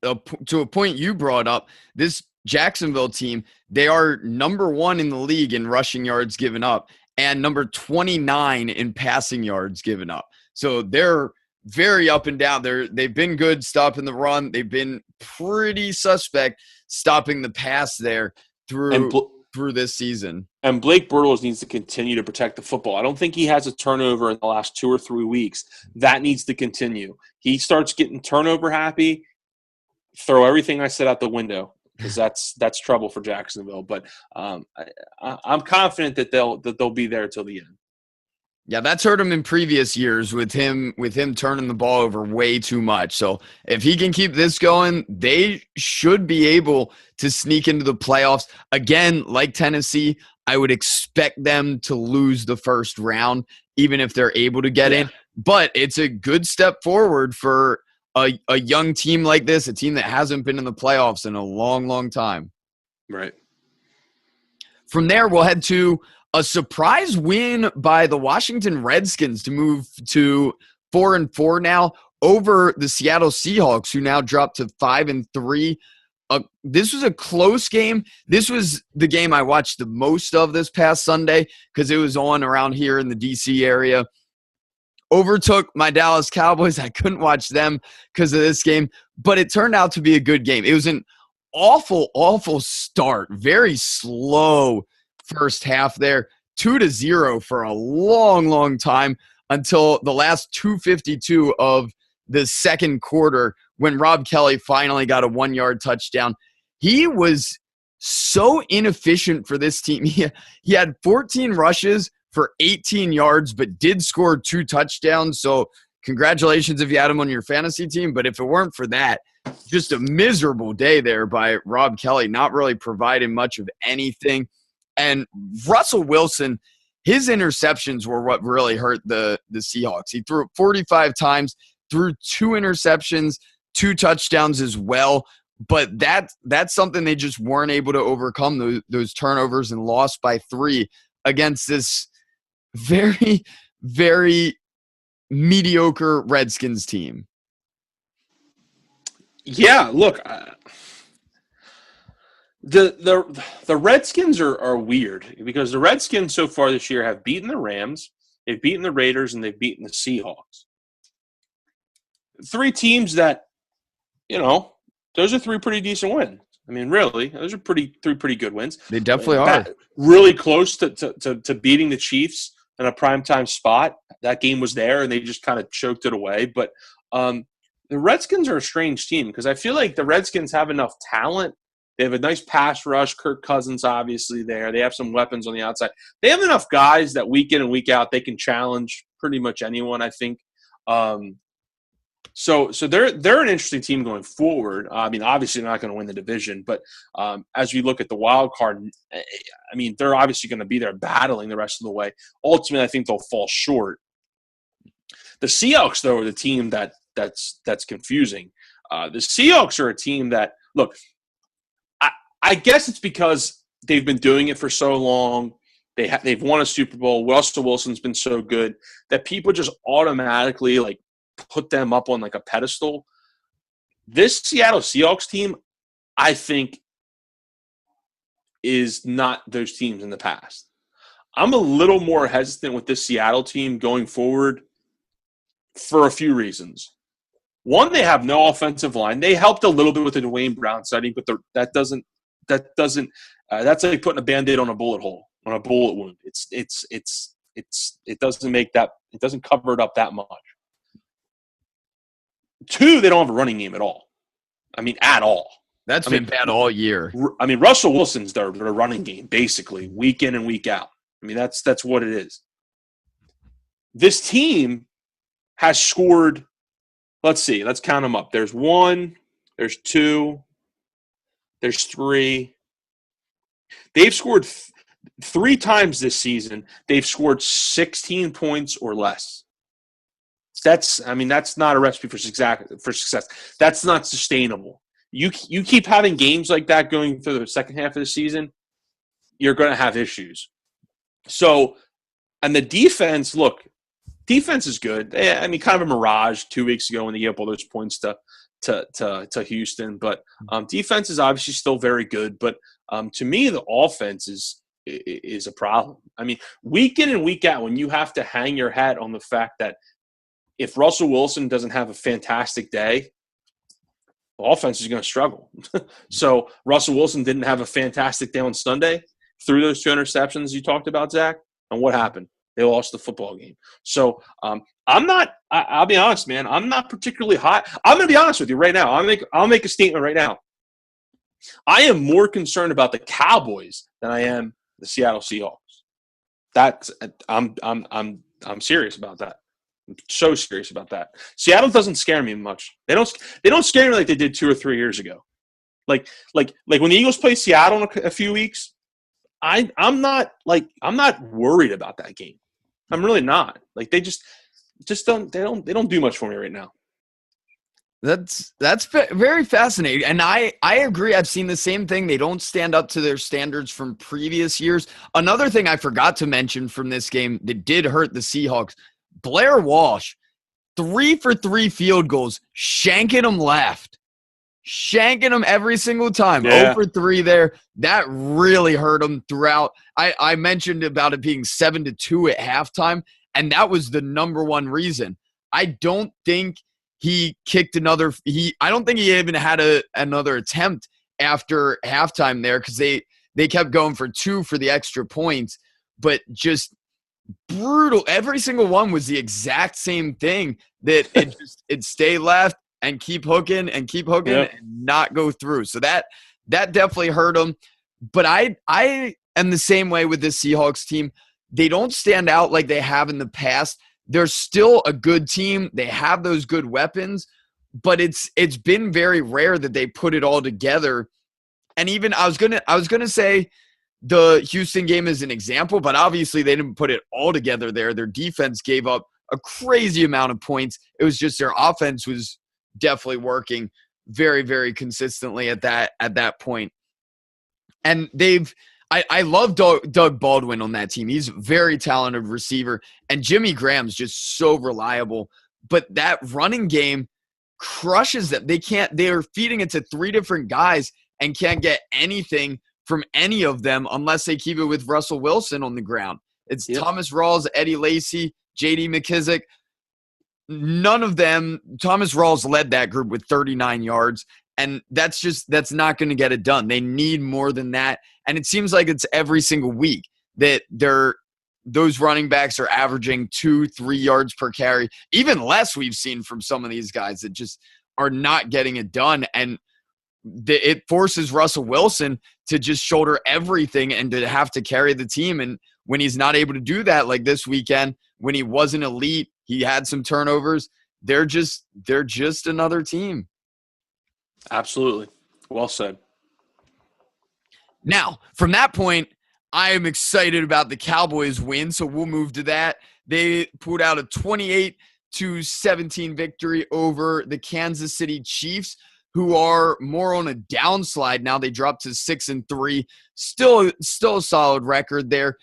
[SPEAKER 1] to a point you brought up, this Jacksonville team, they are number 1 in the league in rushing yards given up and number 29 in passing yards given up. So they're very up and down. They've been good stopping the run. They've been pretty suspect stopping the pass there through this season.
[SPEAKER 2] And Blake Bortles needs to continue to protect the football. I don't think he has a turnover in the last 2 or 3 weeks. That needs to continue. He starts getting turnover happy, throw everything I said out the window, because that's trouble for Jacksonville. But I'm confident that they'll be there till the end.
[SPEAKER 1] Yeah, that's hurt him in previous years with him turning the ball over way too much. So if he can keep this going, they should be able to sneak into the playoffs. Again, like Tennessee, I would expect them to lose the first round, even if they're able to get in. But it's a good step forward for a young team like this, a team that hasn't been in the playoffs in a long, long time.
[SPEAKER 2] Right.
[SPEAKER 1] From there, we'll head to a surprise win by the Washington Redskins to move to 4-4 now over the Seattle Seahawks, who now dropped to 5-3. This was a close game. This was the game I watched the most of this past Sunday because it was on around here in the D.C. area. Overtook my Dallas Cowboys. I couldn't watch them because of this game, but it turned out to be a good game. It was an awful, awful start. Very slow first half there. 2-0 for a long, long time until the last 2:52 of the second quarter when Rob Kelly finally got a 1-yard touchdown. He was so inefficient for this team. He had 14 rushes for 18 yards, but did score 2 touchdowns. So congratulations if you had him on your fantasy team. But if it weren't for that, just a miserable day there by Rob Kelly, not really providing much of anything. And Russell Wilson, his interceptions were what really hurt the Seahawks. He threw it 45 times, threw 2 interceptions, 2 touchdowns as well. But that's something they just weren't able to overcome, those turnovers, and lost by 3 against this very, very mediocre Redskins team.
[SPEAKER 2] Yeah, look, the Redskins are weird because the Redskins so far this year have beaten the Rams, they've beaten the Raiders, and they've beaten the Seahawks. 3 teams that, those are 3 pretty decent wins. I mean, really, those are 3 pretty good wins.
[SPEAKER 1] They definitely are.
[SPEAKER 2] Really close to beating the Chiefs in a primetime spot. That game was there, and they just kind of choked it away. But the Redskins are a strange team because I feel like the Redskins have enough talent. They have a nice pass rush. Kirk Cousins, obviously, there. They have some weapons on the outside. They have enough guys that week in and week out they can challenge pretty much anyone, I think. So they're an interesting team going forward. I mean, obviously they're not going to win the division, but as we look at the wild card, I mean, they're obviously going to be there battling the rest of the way. Ultimately, I think they'll fall short. The Seahawks, though, are the team that's confusing. The Seahawks are a team that, look, I guess it's because they've been doing it for so long. They've won a Super Bowl. Russell Wilson's been so good that people just automatically put them up on a pedestal. This Seattle Seahawks team, I think, is not those teams in the past. I'm a little more hesitant with this Seattle team going forward for a few reasons. One, they have no offensive line. They helped a little bit with the Dwayne Brown sighting, but that's like putting a Band-Aid on a bullet hole, on a bullet wound. It doesn't cover it up that much. 2, they don't have a running game at all. I mean, at all.
[SPEAKER 1] That's been bad all year.
[SPEAKER 2] I mean, Russell Wilson's their running game, basically, week in and week out. I mean, that's what it is. This team has scored, let's see, let's count them up. There's 1, there's 2, there's 3. They've scored 3 times this season. They've scored 16 points or less. That's not a recipe for success. That's not sustainable. You keep having games like that going through the second half of the season, you're going to have issues. So, and the defense, look, defense is good. I mean, kind of a mirage 2 weeks ago when they gave up all those points to Houston. But defense is obviously still very good. But to me, the offense is a problem. I mean, week in and week out, when you have to hang your hat on the fact that if Russell Wilson doesn't have a fantastic day, the offense is going to struggle. So Russell Wilson didn't have a fantastic day on Sunday, threw those 2 interceptions you talked about, Zach, and what happened? They lost the football game. So I'll be honest, man, I'm not particularly hot. I'm going to be honest with you right now. I'll make a statement right now. I am more concerned about the Cowboys than I am the Seattle Seahawks. I'm serious about that. I'm so serious about that. Seattle doesn't scare me much. They don't scare me like they did 2 or 3 years ago. Like when the Eagles play Seattle in a few weeks, I'm not worried about that game. I'm really not. Like they just don't do much for me right now.
[SPEAKER 1] That's very fascinating. And I agree. I've seen the same thing. They don't stand up to their standards from previous years. Another thing I forgot to mention from this game that did hurt the Seahawks, Blair Walsh, 3 for 3 field goals, shanking them left. Shanking them every single time.
[SPEAKER 2] Yeah.
[SPEAKER 1] 0 for 3 there. That really hurt them throughout. I mentioned about it being 7-2 at halftime, and that was the number one reason. I don't think he kicked another – I don't think he even had another attempt after halftime there because they kept going for 2 for the extra points, but just brutal. Every single one was the exact same thing, that it stay left and keep hooking
[SPEAKER 2] Yep.
[SPEAKER 1] and not go through. So that definitely hurt them. But I am the same way with this Seahawks team. They don't stand out like they have in the past. They're still a good team. They have those good weapons, but it's been very rare that they put it all together. And even I was gonna say the Houston game is an example, but obviously they didn't put it all together there. Their defense gave up a crazy amount of points. It was just their offense was definitely working very, very consistently at that point. And I love Doug Baldwin on that team. He's a very talented receiver, and Jimmy Graham's just so reliable. But that running game crushes them. They are feeding it to three different guys and can't get anything from any of them unless they keep it with Russell Wilson on the ground. It's Thomas Rawls, Eddie Lacy, J.D. McKissick. None of them. Thomas Rawls led that group with 39 yards, and that's not going to get it done. They need more than that, and it seems like it's every single week that those running backs are averaging 2-3 yards per carry, even less we've seen from some of these guys that just are not getting it done. And it forces Russell Wilson to just shoulder everything and to have to carry the team. And when he's not able to do that, like this weekend, when he wasn't elite, he had some turnovers. They're just another team.
[SPEAKER 2] Absolutely. Well said.
[SPEAKER 1] Now, from that point, I am excited about the Cowboys win, so we'll move to that. They put out a 28-17 victory over the Kansas City Chiefs, who are more on a downslide now. They dropped to 6-3. Still a solid record there,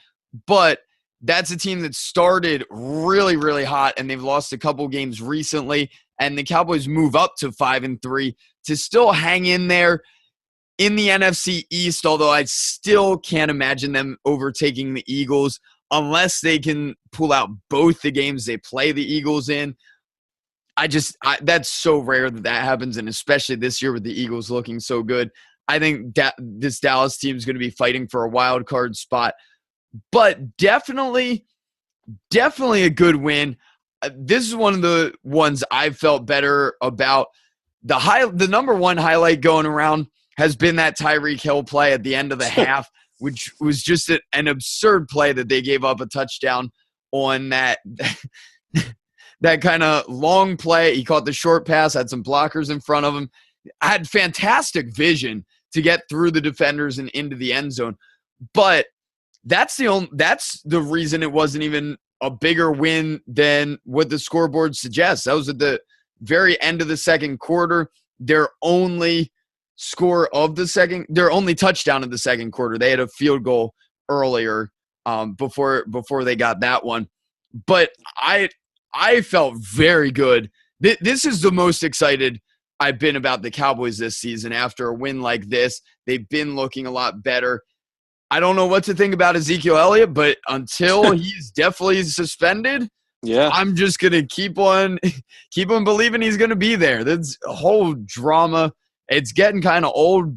[SPEAKER 1] but that's a team that started really, really hot, and they've lost a couple games recently, and the Cowboys move up to 5-3 to still hang in there in the NFC East, although I still can't imagine them overtaking the Eagles unless they can pull out both the games they play the Eagles in. That's so rare that happens, and especially this year with the Eagles looking so good. I think that this Dallas team is going to be fighting for a wild card spot, but definitely a good win. This is one of the ones I've felt better about. The number one highlight going around has been that Tyreek Hill play at the end of the half, which was just an absurd play that they gave up a touchdown on that that kind of long play. He caught the short pass, had some blockers in front of him, had fantastic vision to get through the defenders and into the end zone. But that's the reason it wasn't even a bigger win than what the scoreboard suggests. That was at the very end of the second quarter. Their only touchdown of the second quarter. They had a field goal earlier before they got that one. But I felt very good. This is the most excited I've been about the Cowboys this season after a win like this. They've been looking a lot better. I don't know what to think about Ezekiel Elliott, but until he's definitely suspended, I'm just going to keep on believing he's going to be there. That's a whole drama. It's getting kind of old,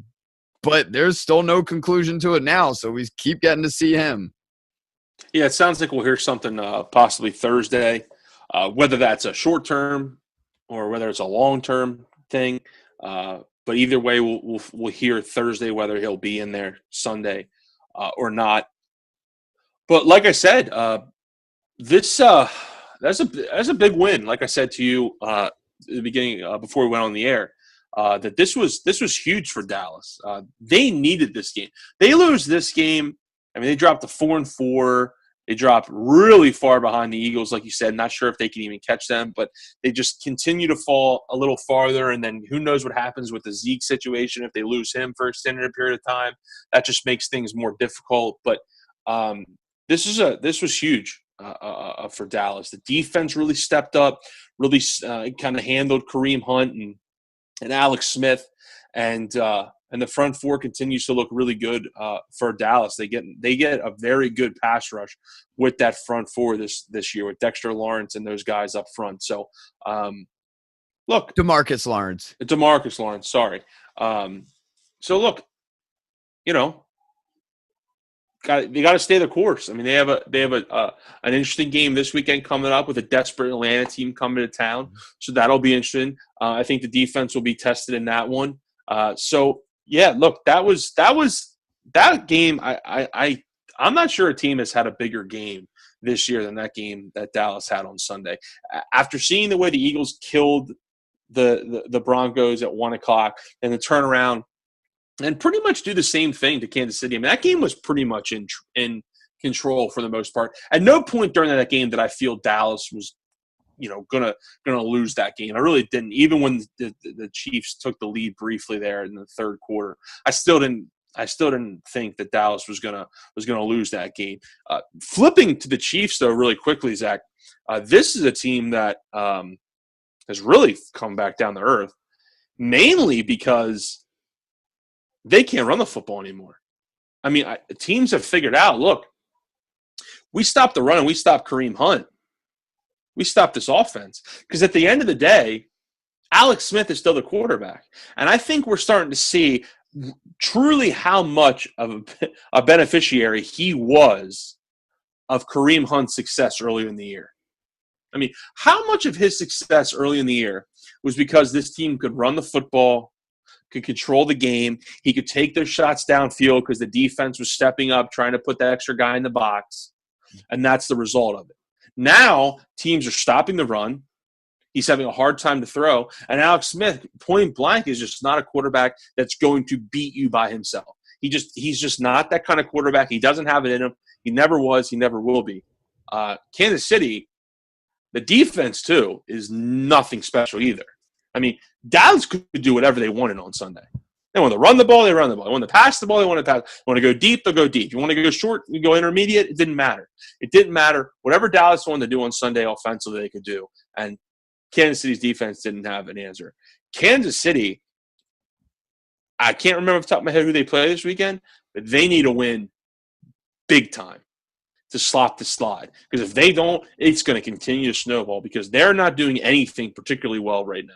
[SPEAKER 1] but there's still no conclusion to it now, so we keep getting to see him.
[SPEAKER 2] Yeah, it sounds like we'll hear something possibly Thursday, whether that's a short-term or whether it's a long-term thing. But either way, we'll hear Thursday whether he'll be in there Sunday or not. But like I said, that's a big win. Like I said to you at the beginning before we went on the air, that this was huge for Dallas. They needed this game. They lose this game. I mean, they dropped to 4-4. They dropped really far behind the Eagles, like you said. Not sure if they can even catch them, but they just continue to fall a little farther. And then who knows what happens with the Zeke situation if they lose him for an extended period of time. That just makes things more difficult. But this was huge for Dallas. The defense really stepped up, really kind of handled Kareem Hunt and Alex Smith, and the front four continues to look really good for Dallas. They get a very good pass rush with that front four this year with Dexter Lawrence and those guys up front. So, look,
[SPEAKER 1] DeMarcus Lawrence.
[SPEAKER 2] Sorry. So look, they got to stay the course. I mean, they have an interesting game this weekend coming up with a desperate Atlanta team coming to town, so that'll be interesting. I think the defense will be tested in that one. So yeah, look, that game. I'm not sure a team has had a bigger game this year than that game that Dallas had on Sunday. After seeing the way the Eagles killed the Broncos at 1:00 and the turnaround and pretty much do the same thing to Kansas City. I mean, that game was pretty much in control for the most part. At no point during that game did I feel Dallas was, gonna lose that game. I really didn't. Even when the Chiefs took the lead briefly there in the third quarter, I still didn't think that Dallas was gonna lose that game. Flipping to the Chiefs though, really quickly, Zach, this is a team that has really come back down to earth, mainly because they can't run the football anymore. I mean, teams have figured out, look, we stopped the run and we stopped Kareem Hunt. We stopped this offense. Because at the end of the day, Alex Smith is still the quarterback. And I think we're starting to see truly how much of a beneficiary he was of Kareem Hunt's success earlier in the year. I mean, how much of his success early in the year was because this team could run the football, could control the game. He could take those shots downfield because the defense was stepping up, trying to put that extra guy in the box. And that's the result of it. Now, teams are stopping the run. He's having a hard time to throw. And Alex Smith, point blank, is just not a quarterback that's going to beat you by himself. He's just not that kind of quarterback. He doesn't have it in him. He never was. He never will be. Kansas City, the defense, too, is nothing special either. I mean, Dallas could do whatever they wanted on Sunday. They want to run the ball, they run the ball. They want to pass the ball, they want to pass. They want to go deep, they'll go deep. You want to go short, you go intermediate, it didn't matter. It didn't matter. Whatever Dallas wanted to do on Sunday offensively, they could do. And Kansas City's defense didn't have an answer. Kansas City, I can't remember off the top of my head who they play this weekend, but they need to win big time to stop the slide. Because if they don't, it's going to continue to snowball because they're not doing anything particularly well right now.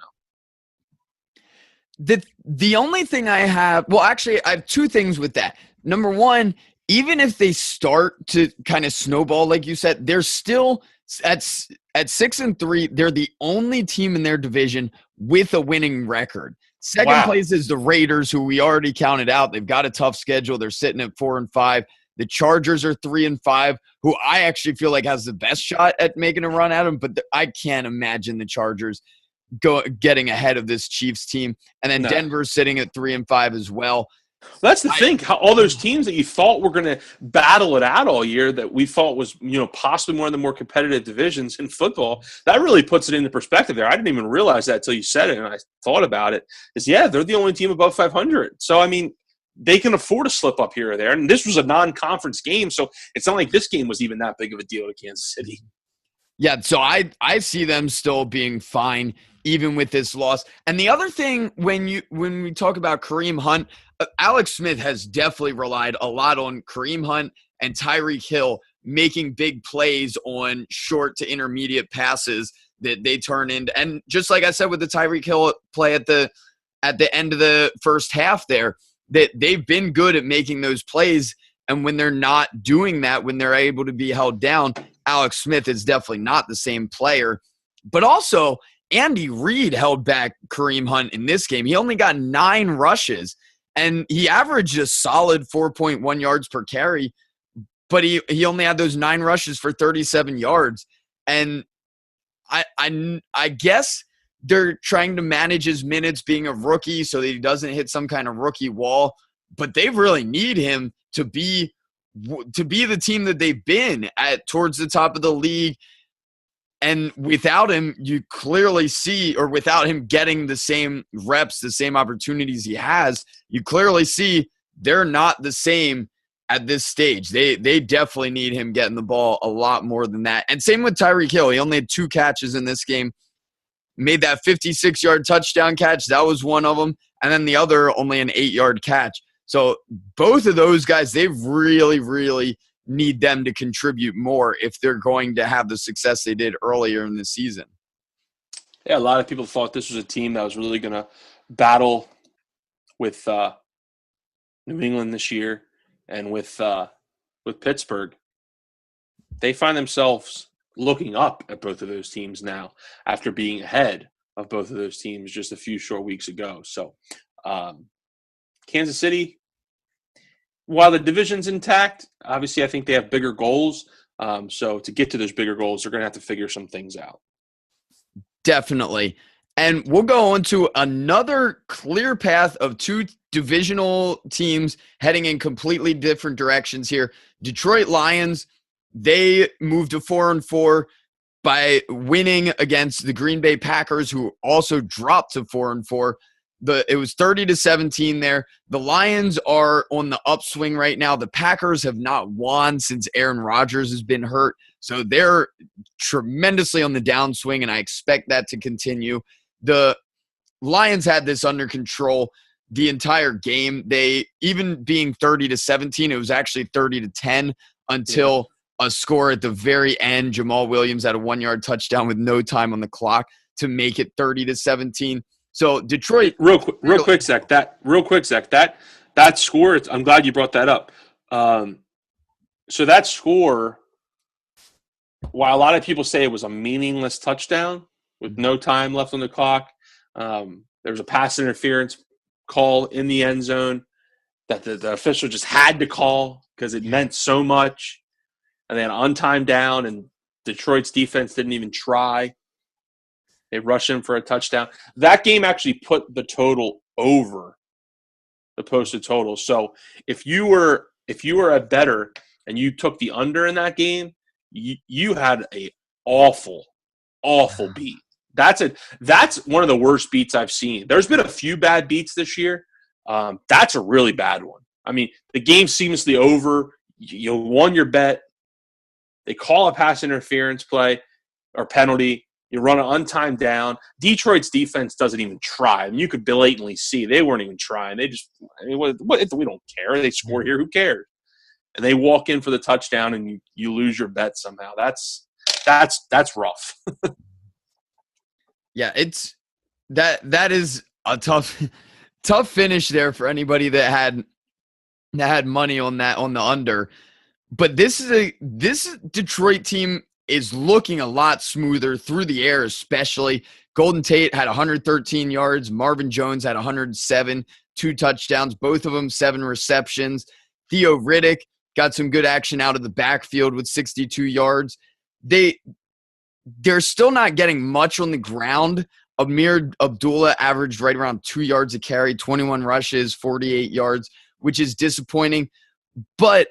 [SPEAKER 1] The only thing I have – well, actually, I have two things with that. Number one, even if they start to kind of snowball, like you said, they're still at 6-3. They're the only team in their division with a winning record. Second place is the Raiders, who we already counted out. They've got a tough schedule. They're sitting at 4-5. The Chargers are 3-5, who I actually feel like has the best shot at making a run at them, but I can't imagine the Chargers getting ahead of this Chiefs team. And then Denver's sitting at 3-5 as well.
[SPEAKER 2] That's the thing. All those teams that you thought were going to battle it out all year, that we thought was, possibly one of the more competitive divisions in football, that really puts it into perspective there. I didn't even realize that until you said it, and I thought about it. They're the only team above 500. So, I mean, they can afford to slip up here or there. And this was a non-conference game, so it's not like this game was even that big of a deal to Kansas City.
[SPEAKER 1] Yeah, so I see them still being fine even with this loss. And the other thing, when we talk about Kareem Hunt, Alex Smith has definitely relied a lot on Kareem Hunt and Tyreek Hill making big plays on short to intermediate passes that they turn into. And just like I said with the Tyreek Hill play at the end of the first half there, that they've been good at making those plays. And when they're not doing that, when they're able to be held down, Alex Smith is definitely not the same player. But also, Andy Reid held back Kareem Hunt in this game. He only got 9 rushes, and he averaged a solid 4.1 yards per carry, but he only had those 9 rushes for 37 yards. And I guess they're trying to manage his minutes being a rookie so that he doesn't hit some kind of rookie wall, but they really need him to be the team that they've been at towards the top of the league. And without him, you clearly see, or without him getting the same reps, the same opportunities he has, you clearly see they're not the same at this stage. They definitely need him getting the ball a lot more than that. And same with Tyreek Hill. He only had 2 catches in this game. Made that 56-yard touchdown catch. That was one of them. And then the other, only an 8-yard catch. So both of those guys, they really, really need them to contribute more if they're going to have the success they did earlier in the season.
[SPEAKER 2] Yeah, a lot of people thought this was a team that was really going to battle with New England this year and with with Pittsburgh, they find themselves looking up at both of those teams now after being ahead of both of those teams just a few short weeks ago. So Kansas City, while the division's intact, obviously I think they have bigger goals. So to get to those bigger goals, they're going to have to figure some things out.
[SPEAKER 1] Definitely. And we'll go on to another clear path of two divisional teams heading in completely different directions here. Detroit Lions, they moved to 4-4 by winning against the Green Bay Packers, who also dropped to 4-4. It was 30-17 there. The Lions are on the upswing right now. The Packers have not won since Aaron Rodgers has been hurt. So they're tremendously on the downswing, and I expect that to continue. The Lions had this under control the entire game. They, even being 30-17, it was actually 30-10 until a score at the very end. Jamal Williams had a 1-yard touchdown with no time on the clock to make it 30-17. So Detroit,
[SPEAKER 2] real quick, Zach. That score. I'm glad you brought that up. So that score, while a lot of people say it was a meaningless touchdown with no time left on the clock, there was a pass interference call in the end zone that the official just had to call because it meant so much, and they had an untimed down, and Detroit's defense didn't even try. They rushed him for a touchdown. That game actually put the total over the posted total. So if you were a bettor and you took the under in that game, you had a awful beat. That's one of the worst beats I've seen. There's been a few bad beats this year. That's a really bad one. I mean, the game seamlessly over. You won your bet. They call a pass interference play or penalty. You run an untimed down. Detroit's defense doesn't even try. I mean, you could blatantly see they weren't even trying. They just, we don't care. They score here. Who cares? And they walk in for the touchdown, and you lose your bet somehow. That's rough.
[SPEAKER 1] Yeah, that is a tough finish there for anybody that had money on the under. But this Detroit team is looking a lot smoother through the air, especially. Golden Tate had 113 yards. Marvin Jones had 107, 2 touchdowns, both of them 7 receptions. Theo Riddick got some good action out of the backfield with 62 yards. They're still not getting much on the ground. Amir Abdullah averaged right around 2 yards a carry, 21 rushes, 48 yards, which is disappointing. But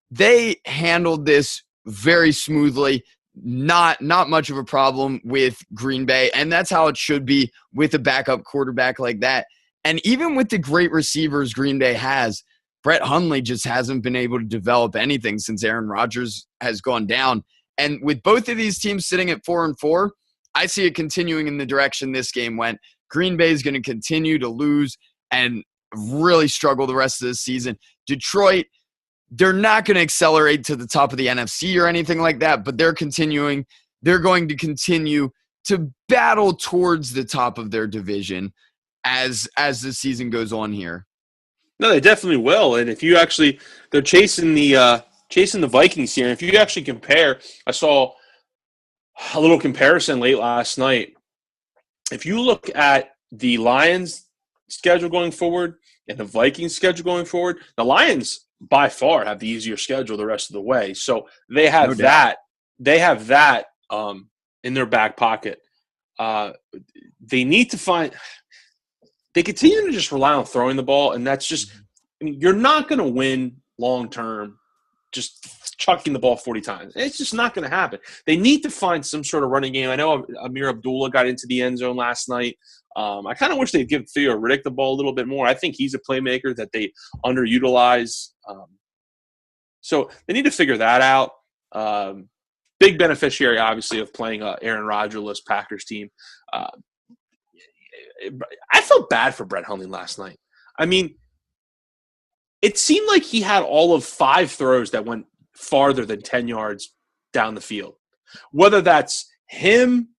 [SPEAKER 1] they handled this very smoothly. Not much of a problem with Green Bay, and that's how it should be with a backup quarterback like that. And even with the great receivers Green Bay has, Brett Hundley just hasn't been able to develop anything since Aaron Rodgers has gone down. And with both of these teams sitting at 4-4, I see it continuing in the direction this game went. Green Bay is going to continue to lose and really struggle the rest of the season. Detroit, they're not going to accelerate to the top of the NFC or anything like that, but they're going to continue to battle towards the top of their division as the season goes on here.
[SPEAKER 2] No, they definitely will. And if you actually, they're chasing the Vikings here. And if you actually compare, I saw a little comparison late last night. If you look at the Lions schedule going forward and the Vikings schedule going forward, the Lions by far have the easier schedule the rest of the way. So they have that in their back pocket. They need to find – they continue to just rely on throwing the ball, and that's just – I mean, you're not going to win long-term just chucking the ball 40 times. It's just not going to happen. They need to find some sort of running game. I know Amir Abdullah got into the end zone last night. I kind of wish they'd give Theo Riddick the ball a little bit more. I think he's a playmaker that they underutilize. So they need to figure that out. Big beneficiary, obviously, of playing Aaron Rodgers' Packers team. I felt bad for Brett Hundley last night. I mean, it seemed like he had all of 5 throws that went farther than 10 yards down the field. Whether that's him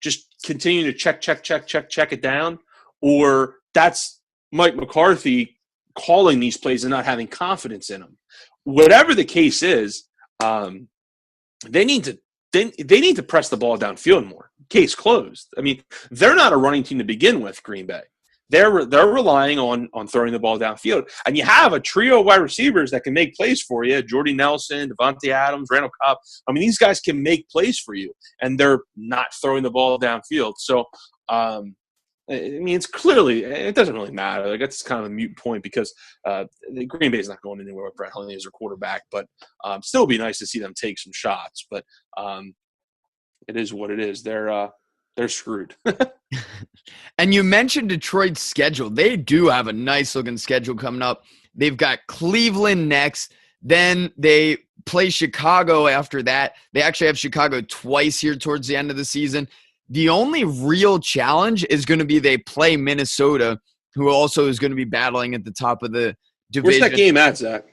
[SPEAKER 2] just continuing to check it down, or that's Mike McCarthy calling these plays and not having confidence in them. whatever the case is, they need to press the ball downfield more. Case closed. I mean, they're not a running team to begin with, Green Bay. They're relying on throwing the ball downfield. And you have a trio of wide receivers that can make plays for you. Jordy Nelson, Devontae Adams, Randall Cobb. I mean, these guys can make plays for you, and they're not throwing the ball downfield. So, I mean, it's clearly – it doesn't really matter. Like, that's kind of a moot point because the Green Bay is not going anywhere with Brett Hundley as their quarterback. But still would be nice to see them take some shots. But it is what it is. They're screwed.
[SPEAKER 1] And you mentioned Detroit's schedule. They do have a nice-looking schedule coming up. They've got Cleveland next. Then they play Chicago after that. They actually have Chicago twice here towards the end of the season. The only real challenge is going to be they play Minnesota, who also is going to be battling at the top of the division.
[SPEAKER 2] Where's that game at, Zach?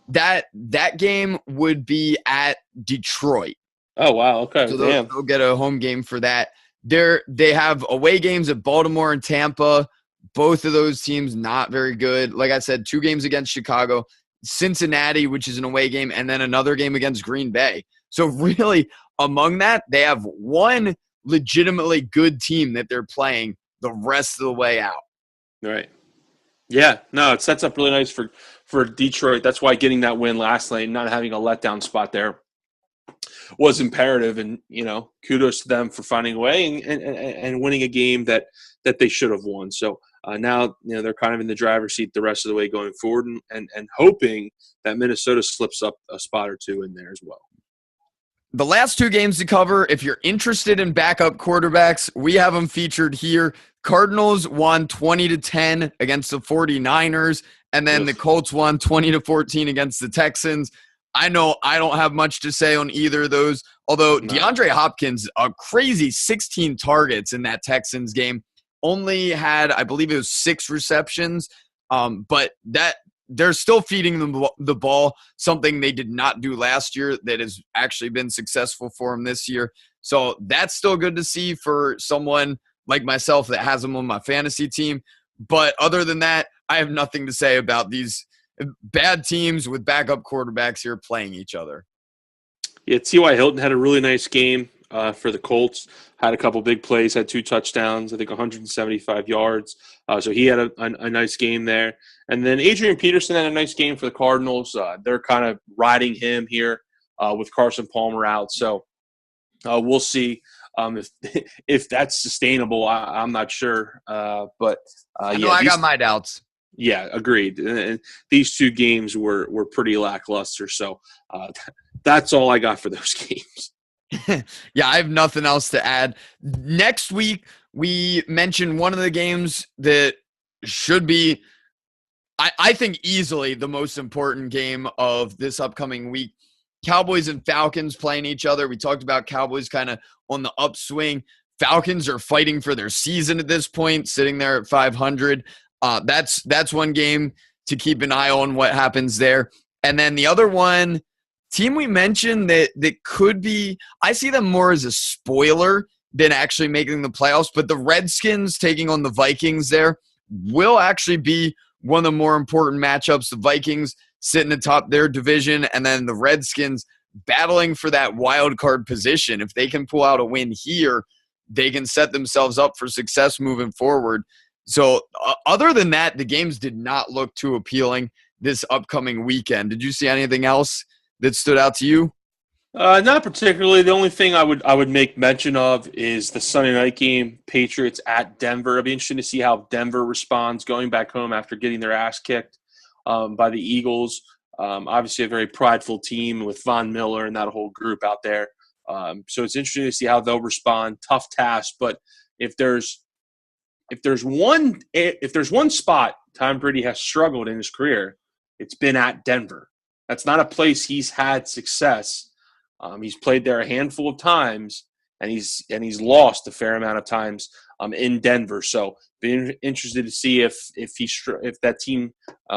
[SPEAKER 1] That game would be at Detroit.
[SPEAKER 2] Oh, wow. Okay.
[SPEAKER 1] So they'll get a home game for that. They have away games at Baltimore and Tampa. Both of those teams not very good. Like I said, 2 games against Chicago, Cincinnati, which is an away game, and then another game against Green Bay. So really, among that, they have one legitimately good team that they're playing the rest of the way out.
[SPEAKER 2] Right. Yeah. No, it sets up really nice for Detroit. That's why getting that win last night, not having a letdown spot there, was imperative, and kudos to them for finding a way and winning a game that they should have won. So now they're kind of in the driver's seat the rest of the way going forward, and hoping that Minnesota slips up a spot or two in there as well.
[SPEAKER 1] The last 2 games to cover, if you're interested in backup quarterbacks, we have them featured here. Cardinals won 20-10 against the 49ers, and then the Colts won 20-14 against the Texans. I know I don't have much to say on either of those, although DeAndre Hopkins, a crazy 16 targets in that Texans game, only had, I believe it was 6 receptions, but that they're still feeding them the ball, something they did not do last year that has actually been successful for them this year. So that's still good to see for someone like myself that has them on my fantasy team. But other than that, I have nothing to say about these bad teams with backup quarterbacks here playing each other.
[SPEAKER 2] Yeah, T.Y. Hilton had a really nice game for the Colts. Had a couple big plays, had 2 touchdowns, I think 175 yards. So he had a nice game there. And then Adrian Peterson had a nice game for the Cardinals. They're kind of riding him here with Carson Palmer out. So we'll see if that's sustainable. I'm not sure. But
[SPEAKER 1] I got my doubts.
[SPEAKER 2] Yeah, agreed. And these 2 games were pretty lackluster. So that's all I got for those games.
[SPEAKER 1] Yeah, I have nothing else to add. Next week, we mentioned one of the games that should be, I think, easily the most important game of this upcoming week. Cowboys and Falcons playing each other. We talked about Cowboys kind of on the upswing. Falcons are fighting for their season at this point, sitting there at 500. That's one game to keep an eye on what happens there. And then the other one, team we mentioned that could be, I see them more as a spoiler than actually making the playoffs, but the Redskins taking on the Vikings there will actually be one of the more important matchups. The Vikings sitting atop their division, and then the Redskins battling for that wild card position. If they can pull out a win here, they can set themselves up for success moving forward. So other than that, the games did not look too appealing this upcoming weekend. Did you see anything else that stood out to you?
[SPEAKER 2] Not particularly. The only thing I would make mention of is the Sunday night game, Patriots at Denver. It'll be interesting to see how Denver responds going back home after getting their ass kicked by the Eagles. Obviously a very prideful team with Von Miller and that whole group out there. So it's interesting to see how they'll respond. Tough task, but if there's one spot Tom Brady has struggled in his career, it's been at Denver. That's not a place he's had success. He's played there a handful of times, and he's lost a fair amount of times in Denver. So, being interested to see if that team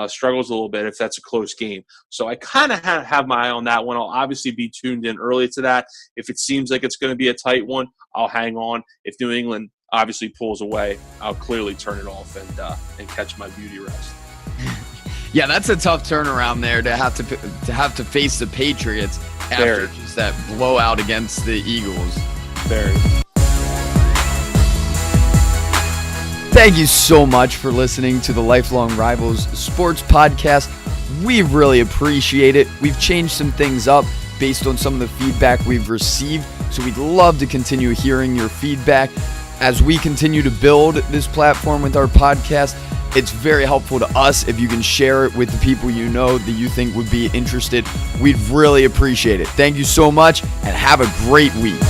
[SPEAKER 2] struggles a little bit, if that's a close game. So, I kind of have my eye on that one. I'll obviously be tuned in early to that. If it seems like it's going to be a tight one, I'll hang on. If New England obviously pulls away, I'll clearly turn it off and catch my beauty rest.
[SPEAKER 1] Yeah, that's a tough turnaround there to have to face the Patriots after just that blowout against the Eagles.
[SPEAKER 2] Very.
[SPEAKER 1] Thank you so much for listening to the Lifelong Rivals Sports Podcast. We really appreciate it. We've changed some things up based on some of the feedback we've received, so we'd love to continue hearing your feedback. As we continue to build this platform with our podcast, it's very helpful to us if you can share it with the people you know that you think would be interested. We'd really appreciate it. Thank you so much, and have a great week.